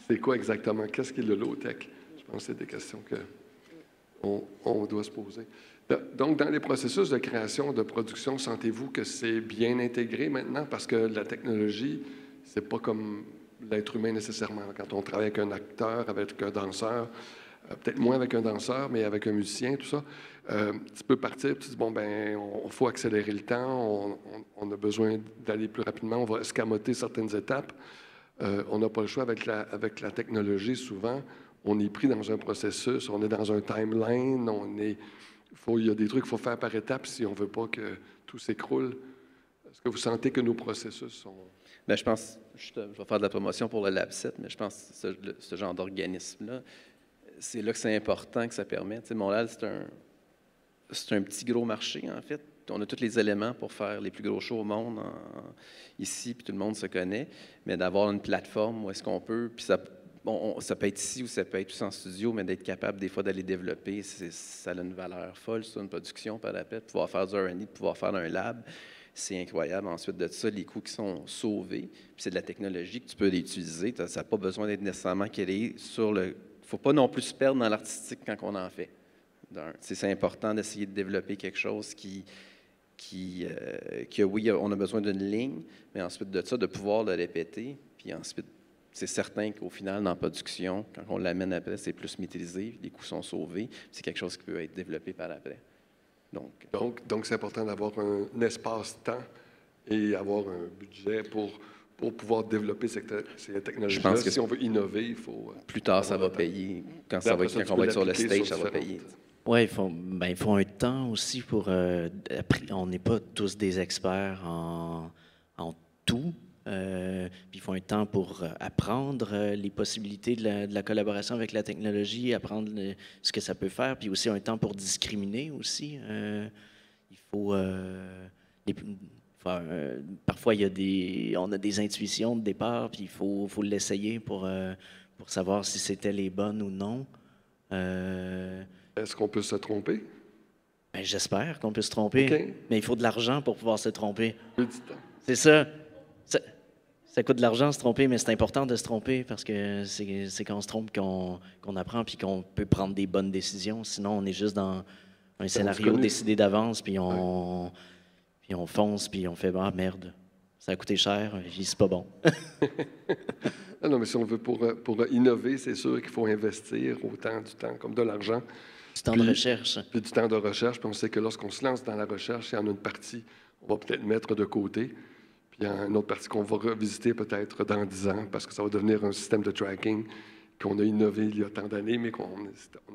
C'est quoi exactement? Qu'est-ce qui est le low-tech? Je pense que c'est des questions qu'on doit se poser. Donc, dans les processus de création, de production, sentez-vous que c'est bien intégré maintenant? Parce que la technologie, c'est pas comme l'être humain nécessairement. Quand on travaille avec un acteur, avec un danseur, peut-être moins avec un danseur, mais avec un musicien, tout ça, tu peux partir, tu dis, bon, ben, il faut accélérer le temps, on a besoin d'aller plus rapidement, on va escamoter certaines étapes. On n'a pas le choix avec la technologie, souvent. On est pris dans un processus, on est dans un timeline, il y a des trucs qu'il faut faire par étapes si on ne veut pas que tout s'écroule. Est-ce que vous sentez que nos processus sont... Bien, je pense, je vais faire de la promotion pour le Lab7, mais je pense que ce genre d'organisme-là, c'est là que c'est important que ça permet. Tu sais, Montréal, c'est un petit gros marché, en fait. On a tous les éléments pour faire les plus gros shows au monde ici, puis tout le monde se connaît. Mais d'avoir une plateforme où est-ce qu'on peut, puis ça peut être ici ou ça peut être tout en studio, mais d'être capable des fois d'aller développer, ça a une valeur folle, ça, une production par la paix, de pouvoir faire du R&D, de pouvoir faire un lab. C'est incroyable. Ensuite de ça, les coûts qui sont sauvés, puis c'est de la technologie que tu peux utiliser. Ça n'a pas besoin d'être nécessairement créé sur le... Il ne faut pas non plus se perdre dans l'artistique quand on en fait. C'est important d'essayer de développer quelque chose qui oui, on a besoin d'une ligne, mais ensuite de ça, de pouvoir le répéter. Puis ensuite, c'est certain qu'au final, dans la production, quand on l'amène après, c'est plus maîtrisé, les coûts sont sauvés. C'est quelque chose qui peut être développé par après. Donc, c'est important d'avoir un espace-temps et avoir un budget pour pouvoir déveloper ces technologies-là. Je pense que si on veut innover, il faut... Plus tard, ça va payer. Quand on va être sur le stage, ça va payer. Oui, il faut un temps aussi pour... on n'est pas tous des experts en tout. Puis il faut un temps pour apprendre les possibilités de la collaboration avec la technologie, apprendre ce que ça peut faire, puis aussi un temps pour discriminer aussi. Il faut... parfois, on a des intuitions de départ, puis il faut l'essayer pour savoir si c'était les bonnes ou non. Est-ce qu'on peut se tromper? Ben, j'espère qu'on peut se tromper, okay. Mais il faut de l'argent pour pouvoir se tromper. Du temps. C'est ça. Ça coûte de l'argent se tromper, mais c'est important de se tromper parce que c'est quand on se trompe qu'on apprend puis qu'on peut prendre des bonnes décisions. Sinon, on est juste dans un scénario décidé d'avance, puis on fonce, puis on fait « Ah, merde, ça a coûté cher, puis c'est pas bon. » Non, mais si on veut pour innover, c'est sûr qu'il faut investir autant du temps comme de l'argent. Du temps de recherche. Puis du temps de recherche. Puis on sait que lorsqu'on se lance dans la recherche, il y en a une partie, on va peut-être mettre de côté. Puis il y a une autre partie qu'on va revisiter peut-être dans 10 ans, parce que ça va devenir un système de tracking qu'on a innové il y a tant d'années, mais qu'on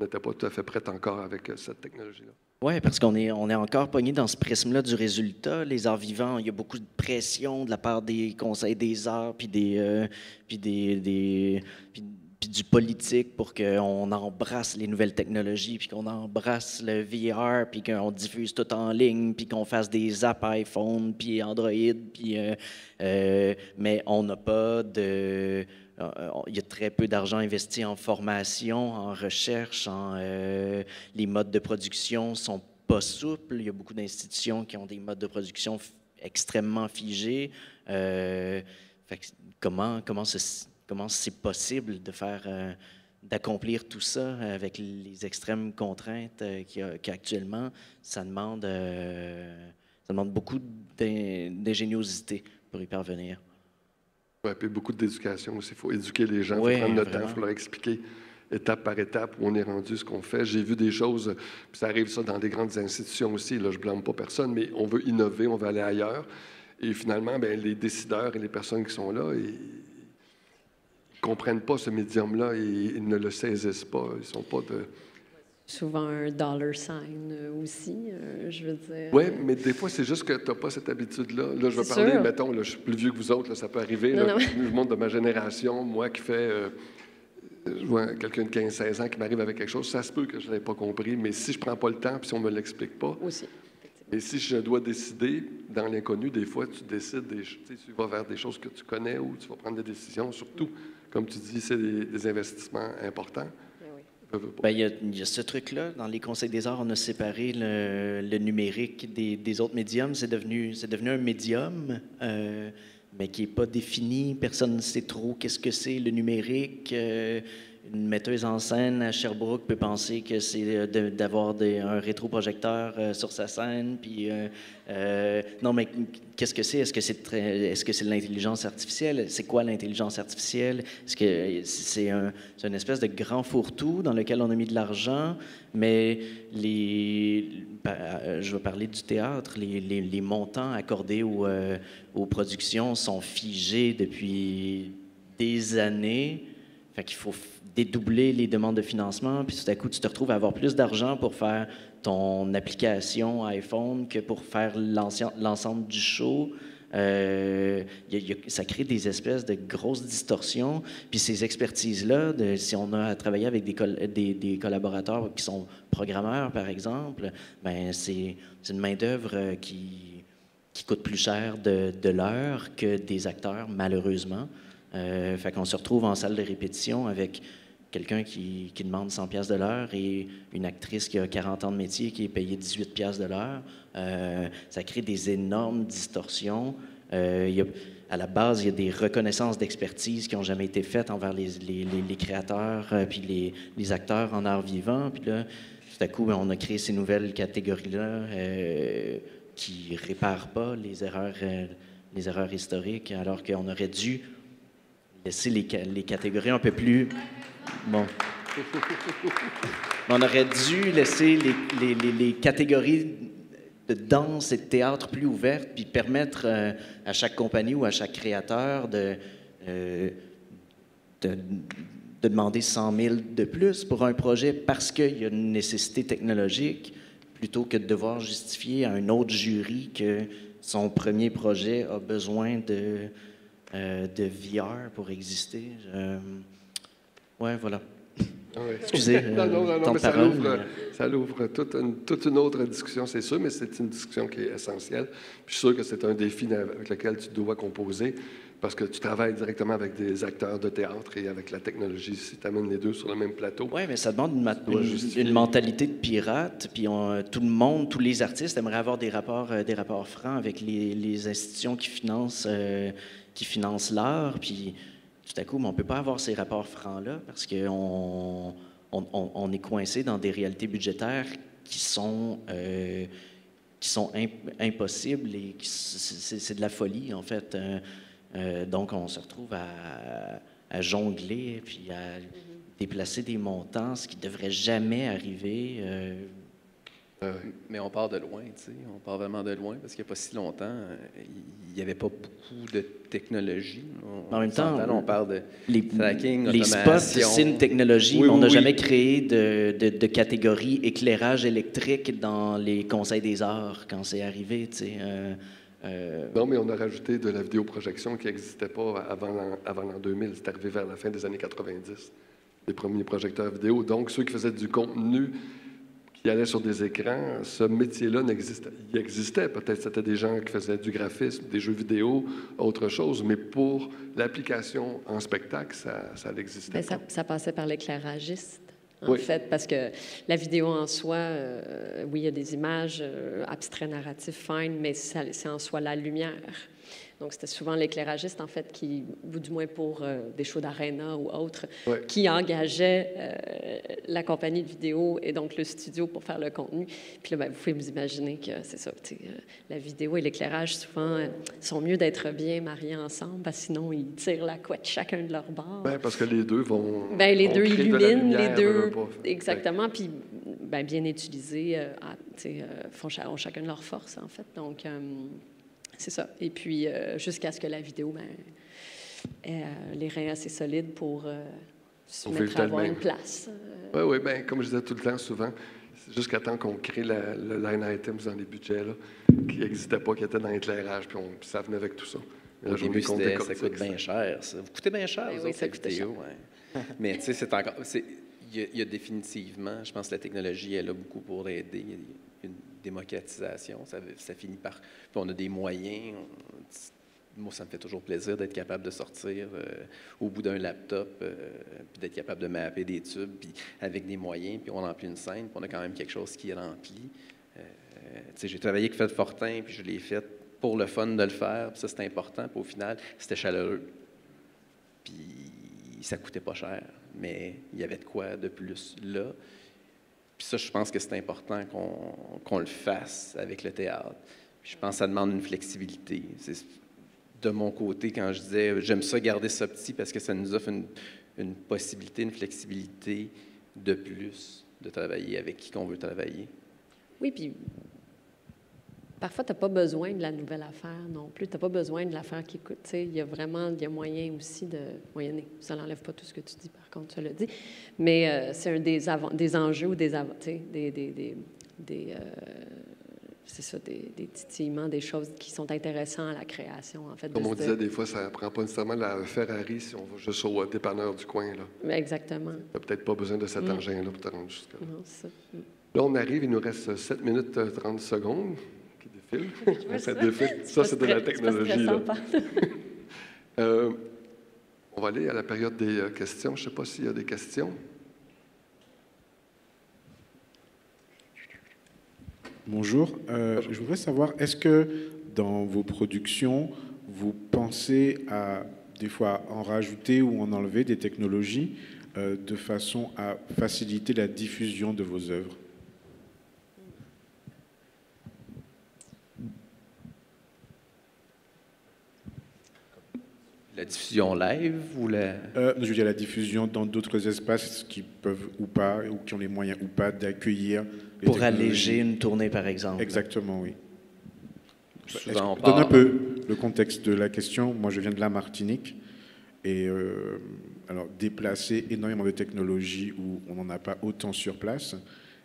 n'était pas tout à fait prêt encore avec cette technologie-là. Oui, parce qu'on est encore pogné dans ce prisme-là du résultat. Les arts vivants, il y a beaucoup de pression de la part des conseils des arts, puis du politique pour qu'on embrasse les nouvelles technologies, puis qu'on embrasse le VR, puis qu'on diffuse tout en ligne, puis qu'on fasse des apps iPhone, puis Android, puis mais on n'a pas de... Il y a très peu d'argent investi en formation, en recherche, les modes de production sont pas souples. Il y a beaucoup d'institutions qui ont des modes de production extrêmement figés. Fait que comment c'est possible d'accomplir tout ça avec les extrêmes contraintes qu'il y a actuellement? Ça demande beaucoup d'ingéniosité pour y parvenir. Oui, puis beaucoup d'éducation aussi. Il faut éduquer les gens, il faut prendre le temps, il faut leur expliquer étape par étape où on est rendu, ce qu'on fait. J'ai vu des choses, puis ça arrive ça dans des grandes institutions aussi, là, je ne blâme pas personne, mais on veut innover, on veut aller ailleurs. Et finalement, bien, les décideurs et les personnes qui sont là, ils ne comprennent pas ce médium-là, ils ne le saisissent pas, ils ne sont pas de... Souvent un dollar sign aussi, je veux dire. Oui, mais des fois, c'est juste que tu n'as pas cette habitude-là. Là, je vais parler, mettons, là, je suis plus vieux que vous autres, là, ça peut arriver. Là, je montre de ma génération, moi qui fais... je vois quelqu'un de 15-16 ans qui m'arrive avec quelque chose, ça se peut que je ne l'ai pas compris, mais si je ne prends pas le temps puis si on ne me l'explique pas... Aussi. Et si je dois décider dans l'inconnu, des fois, tu décides, tu vas vers des choses que tu connais ou tu vas prendre des décisions. Surtout, comme tu dis, c'est des investissements importants. Bien, il y a ce truc-là. Dans les conseils des arts, on a séparé le numérique des autres médiums. C'est devenu un médium, mais qui n'est pas défini. Personne ne sait trop qu'est-ce que c'est le numérique. Une metteuse en scène à Sherbrooke peut penser que c'est d'avoir un rétroprojecteur sur sa scène. Puis, non, mais qu'est-ce que c'est? Est-ce que c'est de l'intelligence artificielle? C'est quoi l'intelligence artificielle? Est-ce que c'est une espèce de grand fourre-tout dans lequel on a mis de l'argent, mais je vais parler du théâtre. Les montants accordés aux productions sont figés depuis des années. Fait qu'il faut dédoubler les demandes de financement, puis tout à coup, tu te retrouves à avoir plus d'argent pour faire ton application iPhone que pour faire l'ensemble du show. Ça crée des espèces de grosses distorsions. Puis ces expertises-là, si on a à travailler avec des collaborateurs qui sont programmeurs, par exemple, ben c'est une main-d'œuvre qui coûte plus cher de l'heure que des acteurs, malheureusement. Fait qu'on se retrouve en salle de répétition avec quelqu'un qui demande 100 pièces de l'heure et une actrice qui a 40 ans de métier qui est payée 18 pièces de l'heure. Ça crée des énormes distorsions. À la base, il y a des reconnaissances d'expertise qui n'ont jamais été faites envers les créateurs puis les acteurs en art vivant. Puis là, tout à coup, on a créé ces nouvelles catégories-là qui ne réparent pas les erreurs historiques, alors qu'on aurait dû laisser les catégories un peu plus... Bon. On aurait dû laisser les catégories de danse et de théâtre plus ouvertes, puis permettre à chaque compagnie ou à chaque créateur de demander 100 000 de plus pour un projet parce qu'il y a une nécessité technologique, plutôt que de devoir justifier à un autre jury que son premier projet a besoin de VR pour exister. Ouais, voilà. Ouais. Excusez, non, mais ça l'ouvre toute une autre discussion, c'est sûr, mais c'est une discussion qui est essentielle. Puis je suis sûr que c'est un défi avec lequel tu dois composer, parce que tu travailles directement avec des acteurs de théâtre et avec la technologie, si tu amènes les deux sur le même plateau. Oui, mais ça demande une mentalité de pirate, puis tout le monde, tous les artistes aimeraient avoir des rapports francs avec les institutions qui financent l'art, puis tout à coup, on ne peut pas avoir ces rapports francs-là parce qu'on est coincé dans des réalités budgétaires qui sont impossibles et c'est de la folie, en fait. Donc, on se retrouve à jongler puis à déplacer des montants, ce qui ne devrait jamais arriver. Mais on part de loin, tu sais. On part vraiment de loin parce qu'il n'y a pas si longtemps, il n'y avait pas beaucoup de technologie. En même temps, on parle de les tracking, les spots, automation. c'est une technologie, Oui, mais on oui, n'a oui. jamais créé de catégorie éclairage électrique dans les conseils des arts quand c'est arrivé, tu sais. Non, mais on a rajouté de la vidéoprojection qui n'existait pas avant l'an 2000. C'est arrivé vers la fin des années 90, les premiers projecteurs vidéo. Donc, ceux qui faisaient du contenu qui allait sur des écrans, ce métier-là n'existait. Il existait, peut-être c'était des gens qui faisaient du graphisme, des jeux vidéo, autre chose, mais pour l'application en spectacle, ça n'existait Bien, pas. ça passait par l'éclairagiste, en Oui. fait, parce que la vidéo en soi, oui, il y a des images abstraits, narratifs, fine, mais c'est en soi la lumière. Donc, c'était souvent l'éclairagiste, en fait, qui, ou du moins pour des shows d'aréna ou autres, Ouais. qui engageait la compagnie de vidéo et donc le studio pour faire le contenu. Puis là, ben, vous pouvez vous imaginer que c'est ça, tu sais, la vidéo et l'éclairage, souvent, sont mieux d'être bien mariés ensemble, parce que sinon, ils tirent la couette chacun de leur bord. Ben, parce que les deux vont. Ben, les vont deux créer de la illuminent, lumière, les deux, veulent pas. exactement, puis ben, bien utilisés, ont chacun de leurs forces, en fait. Donc, c'est ça. Et puis, jusqu'à ce que la vidéo ait les reins assez solides pour se Pour mettre vivre à avoir d'elle-même. une place. Oui, oui, bien, comme je disais tout le temps, souvent, c'est jusqu'à temps qu'on crée le line items dans les budgets, là, qui n'existait pas, qui était dans l'éclairage, puis ça venait avec tout ça. Mais Au la journée début, qu'on ça décortique coûte bien cher. Ça. Vous coûtez bien cher, Ben vous oui, autres, ça la coûtait vidéo. Ouais. Mais tu sais, c'est encore... Il y a définitivement, je pense que la technologie est là beaucoup pour aider. Il y a une démocratisation. Ça finit par... Puis on a des moyens. Moi, ça me fait toujours plaisir d'être capable de sortir au bout d'un laptop, puis d'être capable de mapper des tubes, puis avec des moyens, puis on remplit une scène, puis on a quand même quelque chose qui est rempli. Tu sais, j'ai travaillé avec Fred Fortin, puis je l'ai fait pour le fun de le faire, puis ça, c'était important, puis au final, c'était chaleureux. Puis ça coûtait pas cher, mais il y avait de quoi de plus là. Puis ça, je pense que c'est important qu'on le fasse avec le théâtre. Puis je pense que ça demande une flexibilité. C'est de mon côté, quand je disais j'aime ça garder ça petit parce que ça nous offre une possibilité, une flexibilité de plus de travailler avec qui qu'on veut travailler. Oui, puis parfois, tu n'as pas besoin de la nouvelle affaire non plus. Tu n'as pas besoin de l'affaire qui coûte. Il y a moyen aussi de moyenner. Ça n'enlève pas tout ce que tu dis, par contre, tu l'as dit. Mais c'est un des enjeux ou c'est ça, des titillements, des choses qui sont intéressantes à la création, en fait. Comme on disait, des fois, ça ne prend pas nécessairement la Ferrari si on va juste au dépanneur du coin. Là. Exactement. Tu n'as peut-être pas besoin de cet engin-là pour te rendre jusqu'à là. Non, c'est ça. Là, on arrive, il nous reste 7 minutes 30 secondes qui défilent. Ça défile. Ça, c'est de la technologie. Là. On va aller à la période des questions. Je ne sais pas s'il y a des questions. Bonjour. Je voudrais savoir, est-ce que dans vos productions, vous pensez à des fois en rajouter ou en enlever des technologies de façon à faciliter la diffusion de vos œuvres? La diffusion live ou la... Je veux dire la diffusion dans d'autres espaces qui peuvent ou pas, ou qui ont les moyens ou pas d'accueillir les Pour technologies. alléger une tournée, par exemple. Exactement, oui. Souvent, on Donne un part... peu le contexte de la question. Moi, je viens de la Martinique. Et alors, déplacer énormément de technologies où on n'en a pas autant sur place.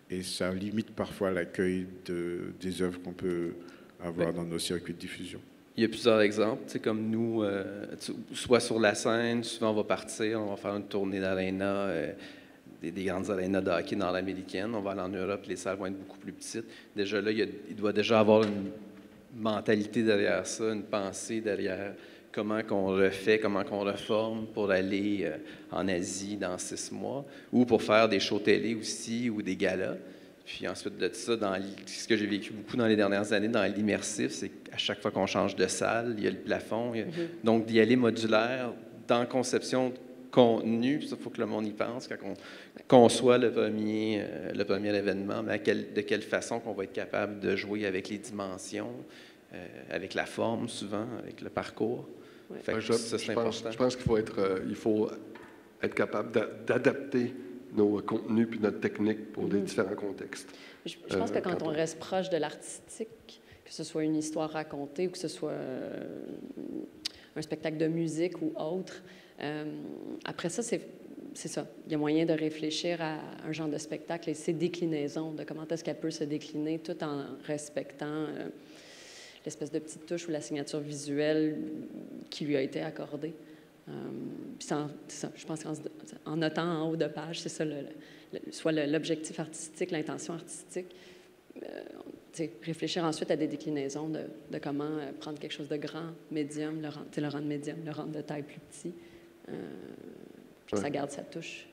Et ça limite parfois l'accueil des œuvres qu'on peut avoir dans nos circuits de diffusion. Il y a plusieurs exemples, tu sais, comme nous, soit sur la scène, souvent on va partir, on va faire une tournée d'aréna, des grandes arénas de hockey nord-américaines, on va aller en Europe, les salles vont être beaucoup plus petites. Déjà là, il doit déjà avoir une mentalité derrière ça, une pensée derrière comment qu'on refait, comment qu'on reforme pour aller en Asie dans 6 mois, ou pour faire des shows télé aussi, ou des galas. Puis ensuite de ça, ce que j'ai vécu beaucoup dans les dernières années dans l'immersif, c'est qu'à chaque fois qu'on change de salle, il y a le plafond. Donc, d'y aller modulaire dans la conception de contenu, ça, il faut que le monde y pense quand on conçoit le premier événement, mais de quelle façon qu'on va être capable de jouer avec les dimensions, avec la forme souvent, avec le parcours. Ouais. Fait que ça, c'est important. Je pense qu'il faut être capable d'adapter nos contenus puis notre technique pour les différents contextes. Je pense que quand on reste proche de l'artistique, que ce soit une histoire racontée ou que ce soit un spectacle de musique ou autre, après ça, c'est ça. Il y a moyen de réfléchir à un genre de spectacle et ses déclinaisons, de comment est-ce qu'elle peut se décliner tout en respectant l'espèce de petite touche ou la signature visuelle qui lui a été accordée. Puis c'est ça, je pense qu'en notant en haut de page, c'est ça, soit l'objectif artistique, l'intention artistique. Réfléchir ensuite à des déclinaisons de comment prendre quelque chose de grand, médium, le rendre médium, le rendre de taille plus petit, puis que ça garde sa touche.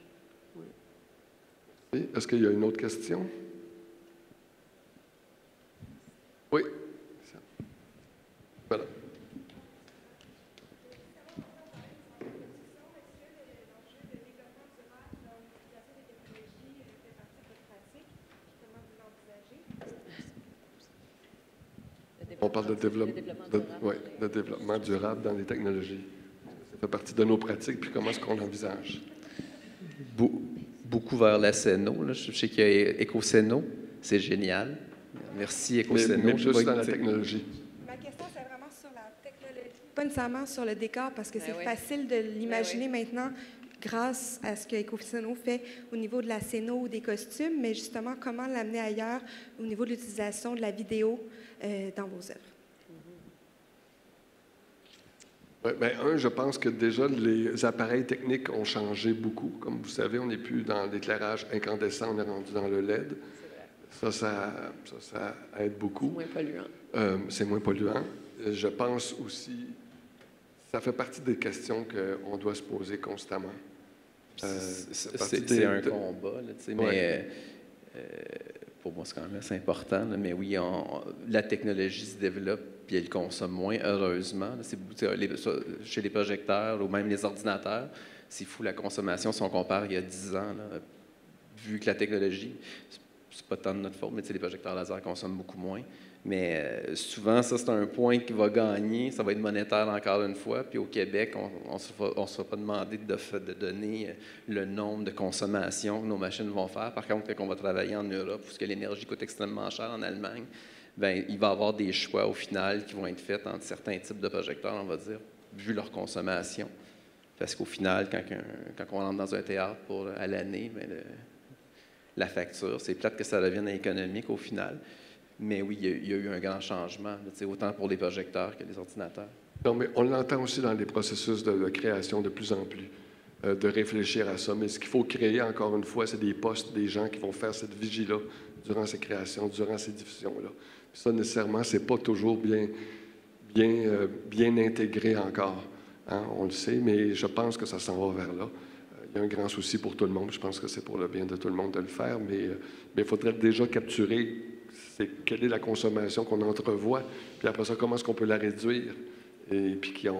Ouais. Est-ce qu'il y a une autre question? Oui. Voilà. On parle de développement durable dans les technologies. Ça fait partie de nos pratiques, puis comment est-ce qu'on l'envisage? Beaucoup vers la Céno. Là. Je sais qu'il y a Ecocéno. C'est génial. Merci, Ecocéno. Mais juste dans la technologie. Ma question, c'est vraiment sur la technologie, pas nécessairement sur le décor, parce que c'est oui. facile de l'imaginer maintenant grâce à ce que Ecofiseno fait au niveau de la scéno ou des costumes, mais justement, comment l'amener ailleurs au niveau de l'utilisation de la vidéo dans vos œuvres? Ouais, bien, je pense que déjà, les appareils techniques ont changé beaucoup. Comme vous savez, on n'est plus dans l'éclairage incandescent, on est rendu dans le LED. Ça aide beaucoup. C'est moins polluant. C'est moins polluant. Je pense aussi, ça fait partie des questions qu'on doit se poser constamment. C'est un combat, là, mais pour moi, c'est quand même assez important. Là, mais oui, la technologie se développe puis elle consomme moins, heureusement. Chez les projecteurs ou même les ordinateurs, c'est fou la consommation si on compare il y a 10 ans. Là, vu que la technologie, c'est pas tant de notre faute, mais les projecteurs laser consomment beaucoup moins. Mais souvent, ça, c'est un point qui va gagner. Ça va être monétaire encore une fois. Puis au Québec, on ne se fera pas demander de donner le nombre de consommations que nos machines vont faire. Par contre, quand on va travailler en Europe, où l'énergie coûte extrêmement cher en Allemagne, bien, il va y avoir des choix au final qui vont être faits entre certains types de projecteurs, on va dire, vu leur consommation. Parce qu'au final, quand on rentre dans un théâtre à l'année, bien, la facture, c'est plate que ça devienne économique au final. Mais oui, il y a eu un grand changement, autant pour les projecteurs que les ordinateurs. Non, mais on l'entend aussi dans les processus de création de plus en plus, de réfléchir à ça. Mais ce qu'il faut créer, encore une fois, c'est des postes, des gens qui vont faire cette vigie-là durant ces créations, durant ces diffusions-là. Puis ça, nécessairement, c'est pas toujours bien intégré encore. Hein? On le sait, mais je pense que ça s'en va vers là. Il y a un grand souci pour tout le monde. Je pense que c'est pour le bien de tout le monde de le faire, mais il faudrait déjà capturer quelle est la consommation qu'on entrevoit, puis après ça, comment est-ce qu'on peut la réduire, et puis qu'il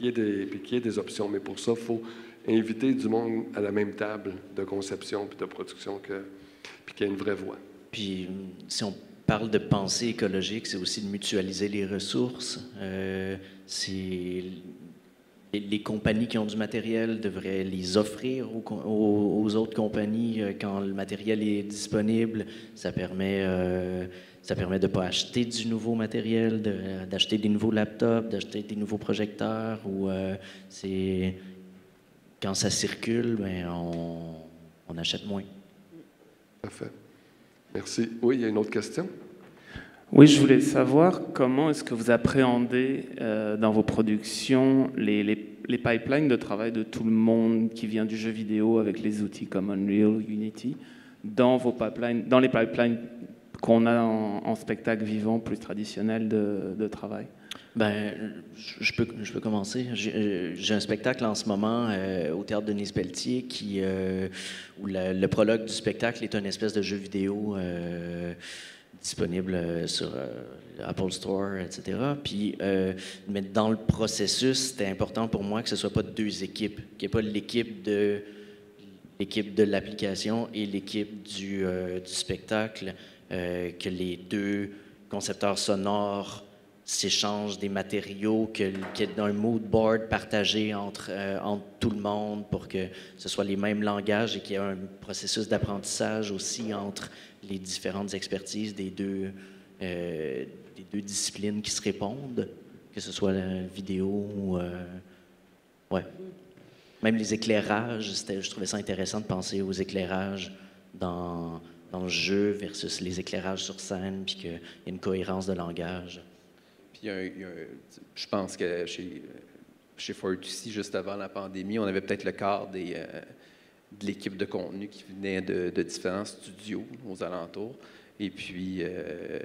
y ait des options. Mais pour ça, il faut inviter du monde à la même table de conception puis de production, puis qu'il y ait une vraie voix. Puis, si on parle de pensée écologique, c'est aussi de mutualiser les ressources. Les compagnies qui ont du matériel devraient les offrir aux autres compagnies quand le matériel est disponible. Ça permet de ne pas acheter du nouveau matériel, d'acheter des nouveaux laptops, d'acheter des nouveaux projecteurs. Quand ça circule, ben, on achète moins. Parfait. Merci. Oui, il y a une autre question? Oui, je voulais savoir comment est-ce que vous appréhendez dans vos productions les pipelines de travail de tout le monde qui vient du jeu vidéo avec les outils comme Unreal, Unity, dans les pipelines qu'on a en spectacle vivant plus traditionnel de travail. Ben, je peux commencer. J'ai un spectacle en ce moment au Théâtre Denise Pelletier où le prologue du spectacle est une espèce de jeu vidéo disponible sur Apple Store, etc. Puis, mais dans le processus, c'était important pour moi que ce ne soit pas deux équipes, qu'il n'y ait pas l'équipe de l'application et l'équipe du spectacle, que les deux concepteurs sonores s'échangent des matériaux, qu'il y ait un mood board partagé entre tout le monde pour que ce soit les mêmes langages et qu'il y ait un processus d'apprentissage aussi entre les différentes expertises des deux disciplines qui se répondent, que ce soit la vidéo ou... ouais. Même les éclairages, je trouvais ça intéressant de penser aux éclairages dans le jeu versus les éclairages sur scène, puis qu'il y a une cohérence de langage. Puis je pense que chez Fortuity, juste avant la pandémie, on avait peut-être le quart de l'équipe de contenu qui venait de différents studios aux alentours. Et puis,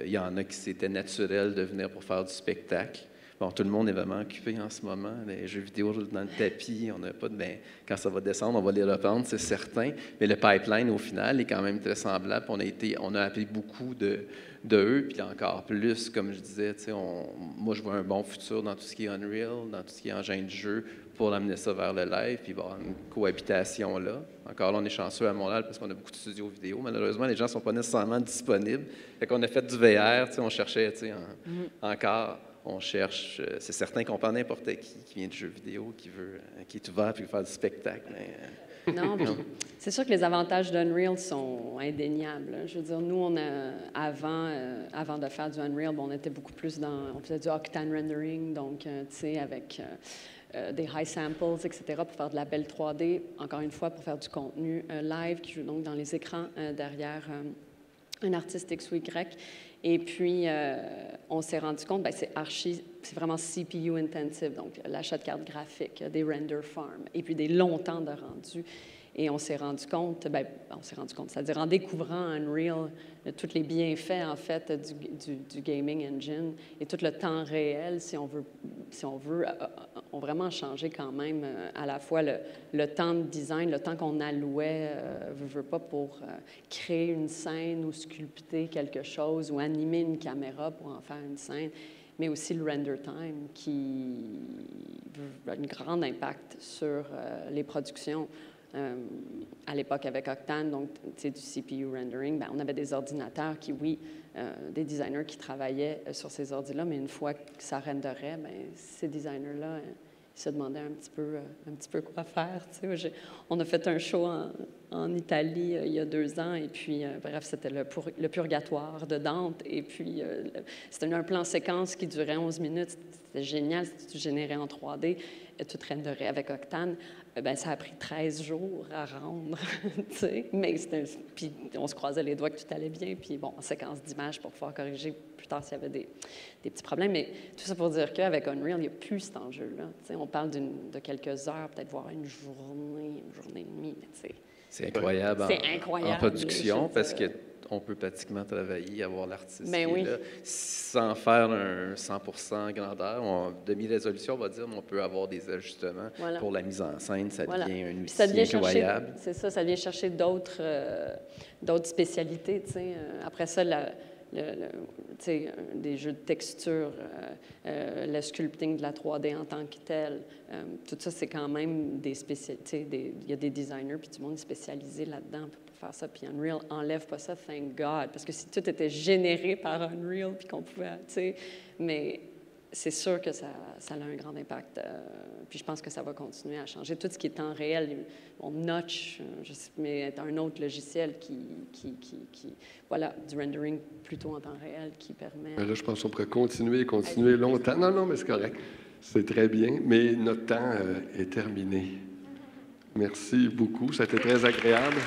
il y en a qui c'était naturel de venir pour faire du spectacle. Bon, tout le monde est vraiment occupé en ce moment. Les jeux vidéo dans le tapis, on n'a pas de... Ben, quand ça va descendre, on va les reprendre, c'est certain. Mais le pipeline, au final, est quand même très semblable. On a appris beaucoup de eux, puis encore plus, comme je disais, moi, je vois un bon futur dans tout ce qui est Unreal, dans tout ce qui est engin de jeu, pour amener ça vers le live, puis il va y avoir une cohabitation là. Encore là, on est chanceux à Montréal parce qu'on a beaucoup de studios vidéo. Malheureusement, les gens ne sont pas nécessairement disponibles. Fait qu'on a fait du VR, on cherchait encore... On cherche, c'est certain qu'on prend n'importe qui vient de jeux vidéo, qui est ouvert puis qui veut faire du spectacle. Mais, non, c'est sûr que les avantages d'Unreal sont indéniables. Je veux dire, nous, avant de faire du Unreal, on était beaucoup plus on faisait du Octane rendering, donc, tu sais, avec des high samples, etc., pour faire de la belle 3D, encore une fois, pour faire du contenu live qui joue donc dans les écrans derrière un artiste X ou Y. Et puis, on s'est rendu compte, c'est vraiment CPU intensive, donc l'achat de cartes graphiques, des render farms, et puis des longs temps de rendu. Et on s'est rendu compte, c'est-à-dire en découvrant Unreal, tous les bienfaits, en fait, du gaming engine et tout le temps réel, si on veut, ont vraiment changé quand même à la fois le temps de design, le temps qu'on allouait, veut pas, pour créer une scène ou sculpter quelque chose ou animer une caméra pour en faire une scène, mais aussi le render time qui a un grand impact sur les productions. À l'époque avec Octane, donc du CPU rendering, on avait des ordinateurs qui, des designers qui travaillaient sur ces ordis-là, mais une fois que ça renderait, ces designers-là, ils se demandaient un petit peu quoi faire. On a fait un show en Italie il y a 2 ans, et puis, bref, c'était le purgatoire de Dante, et puis c'était un plan séquence qui durait 11 minutes. C'était génial, c'était tout généré en 3D, et tout renderait avec Octane. Ça a pris 13 jours à rendre, mais puis on se croisait les doigts que tout allait bien, puis en séquence d'images pour pouvoir corriger plus tard s'il y avait des petits problèmes. Mais tout ça pour dire qu'avec Unreal, il n'y a plus cet enjeu-là. On parle de quelques heures, peut-être voire une journée et demie, mais c'est incroyable, en production, parce qu'on peut pratiquement travailler, avoir l'artiste là, sans faire un 100% grandeur. Demi-résolution, on va dire, mais on peut avoir des ajustements pour la mise en scène. Ça devient un outil incroyable. C'est ça, ça vient chercher d'autres spécialités. Après ça, des jeux de texture, le sculpting de la 3D en tant que tel, tout ça, c'est quand même des spécialités. Il y a des designers puis du monde spécialisé là-dedans pour faire ça. Puis Unreal enlève pas ça, thank God, parce que si tout était généré par Unreal puis qu'on pouvait, mais c'est sûr que ça a un grand impact. Puis je pense que ça va continuer à changer. Tout ce qui est temps réel, Notch, mais un autre logiciel qui du rendering plutôt en temps réel qui permet... Là, je pense qu'on pourrait continuer longtemps. Non, mais c'est correct. C'est très bien, mais notre temps est terminé. Merci beaucoup. Ça a été très agréable.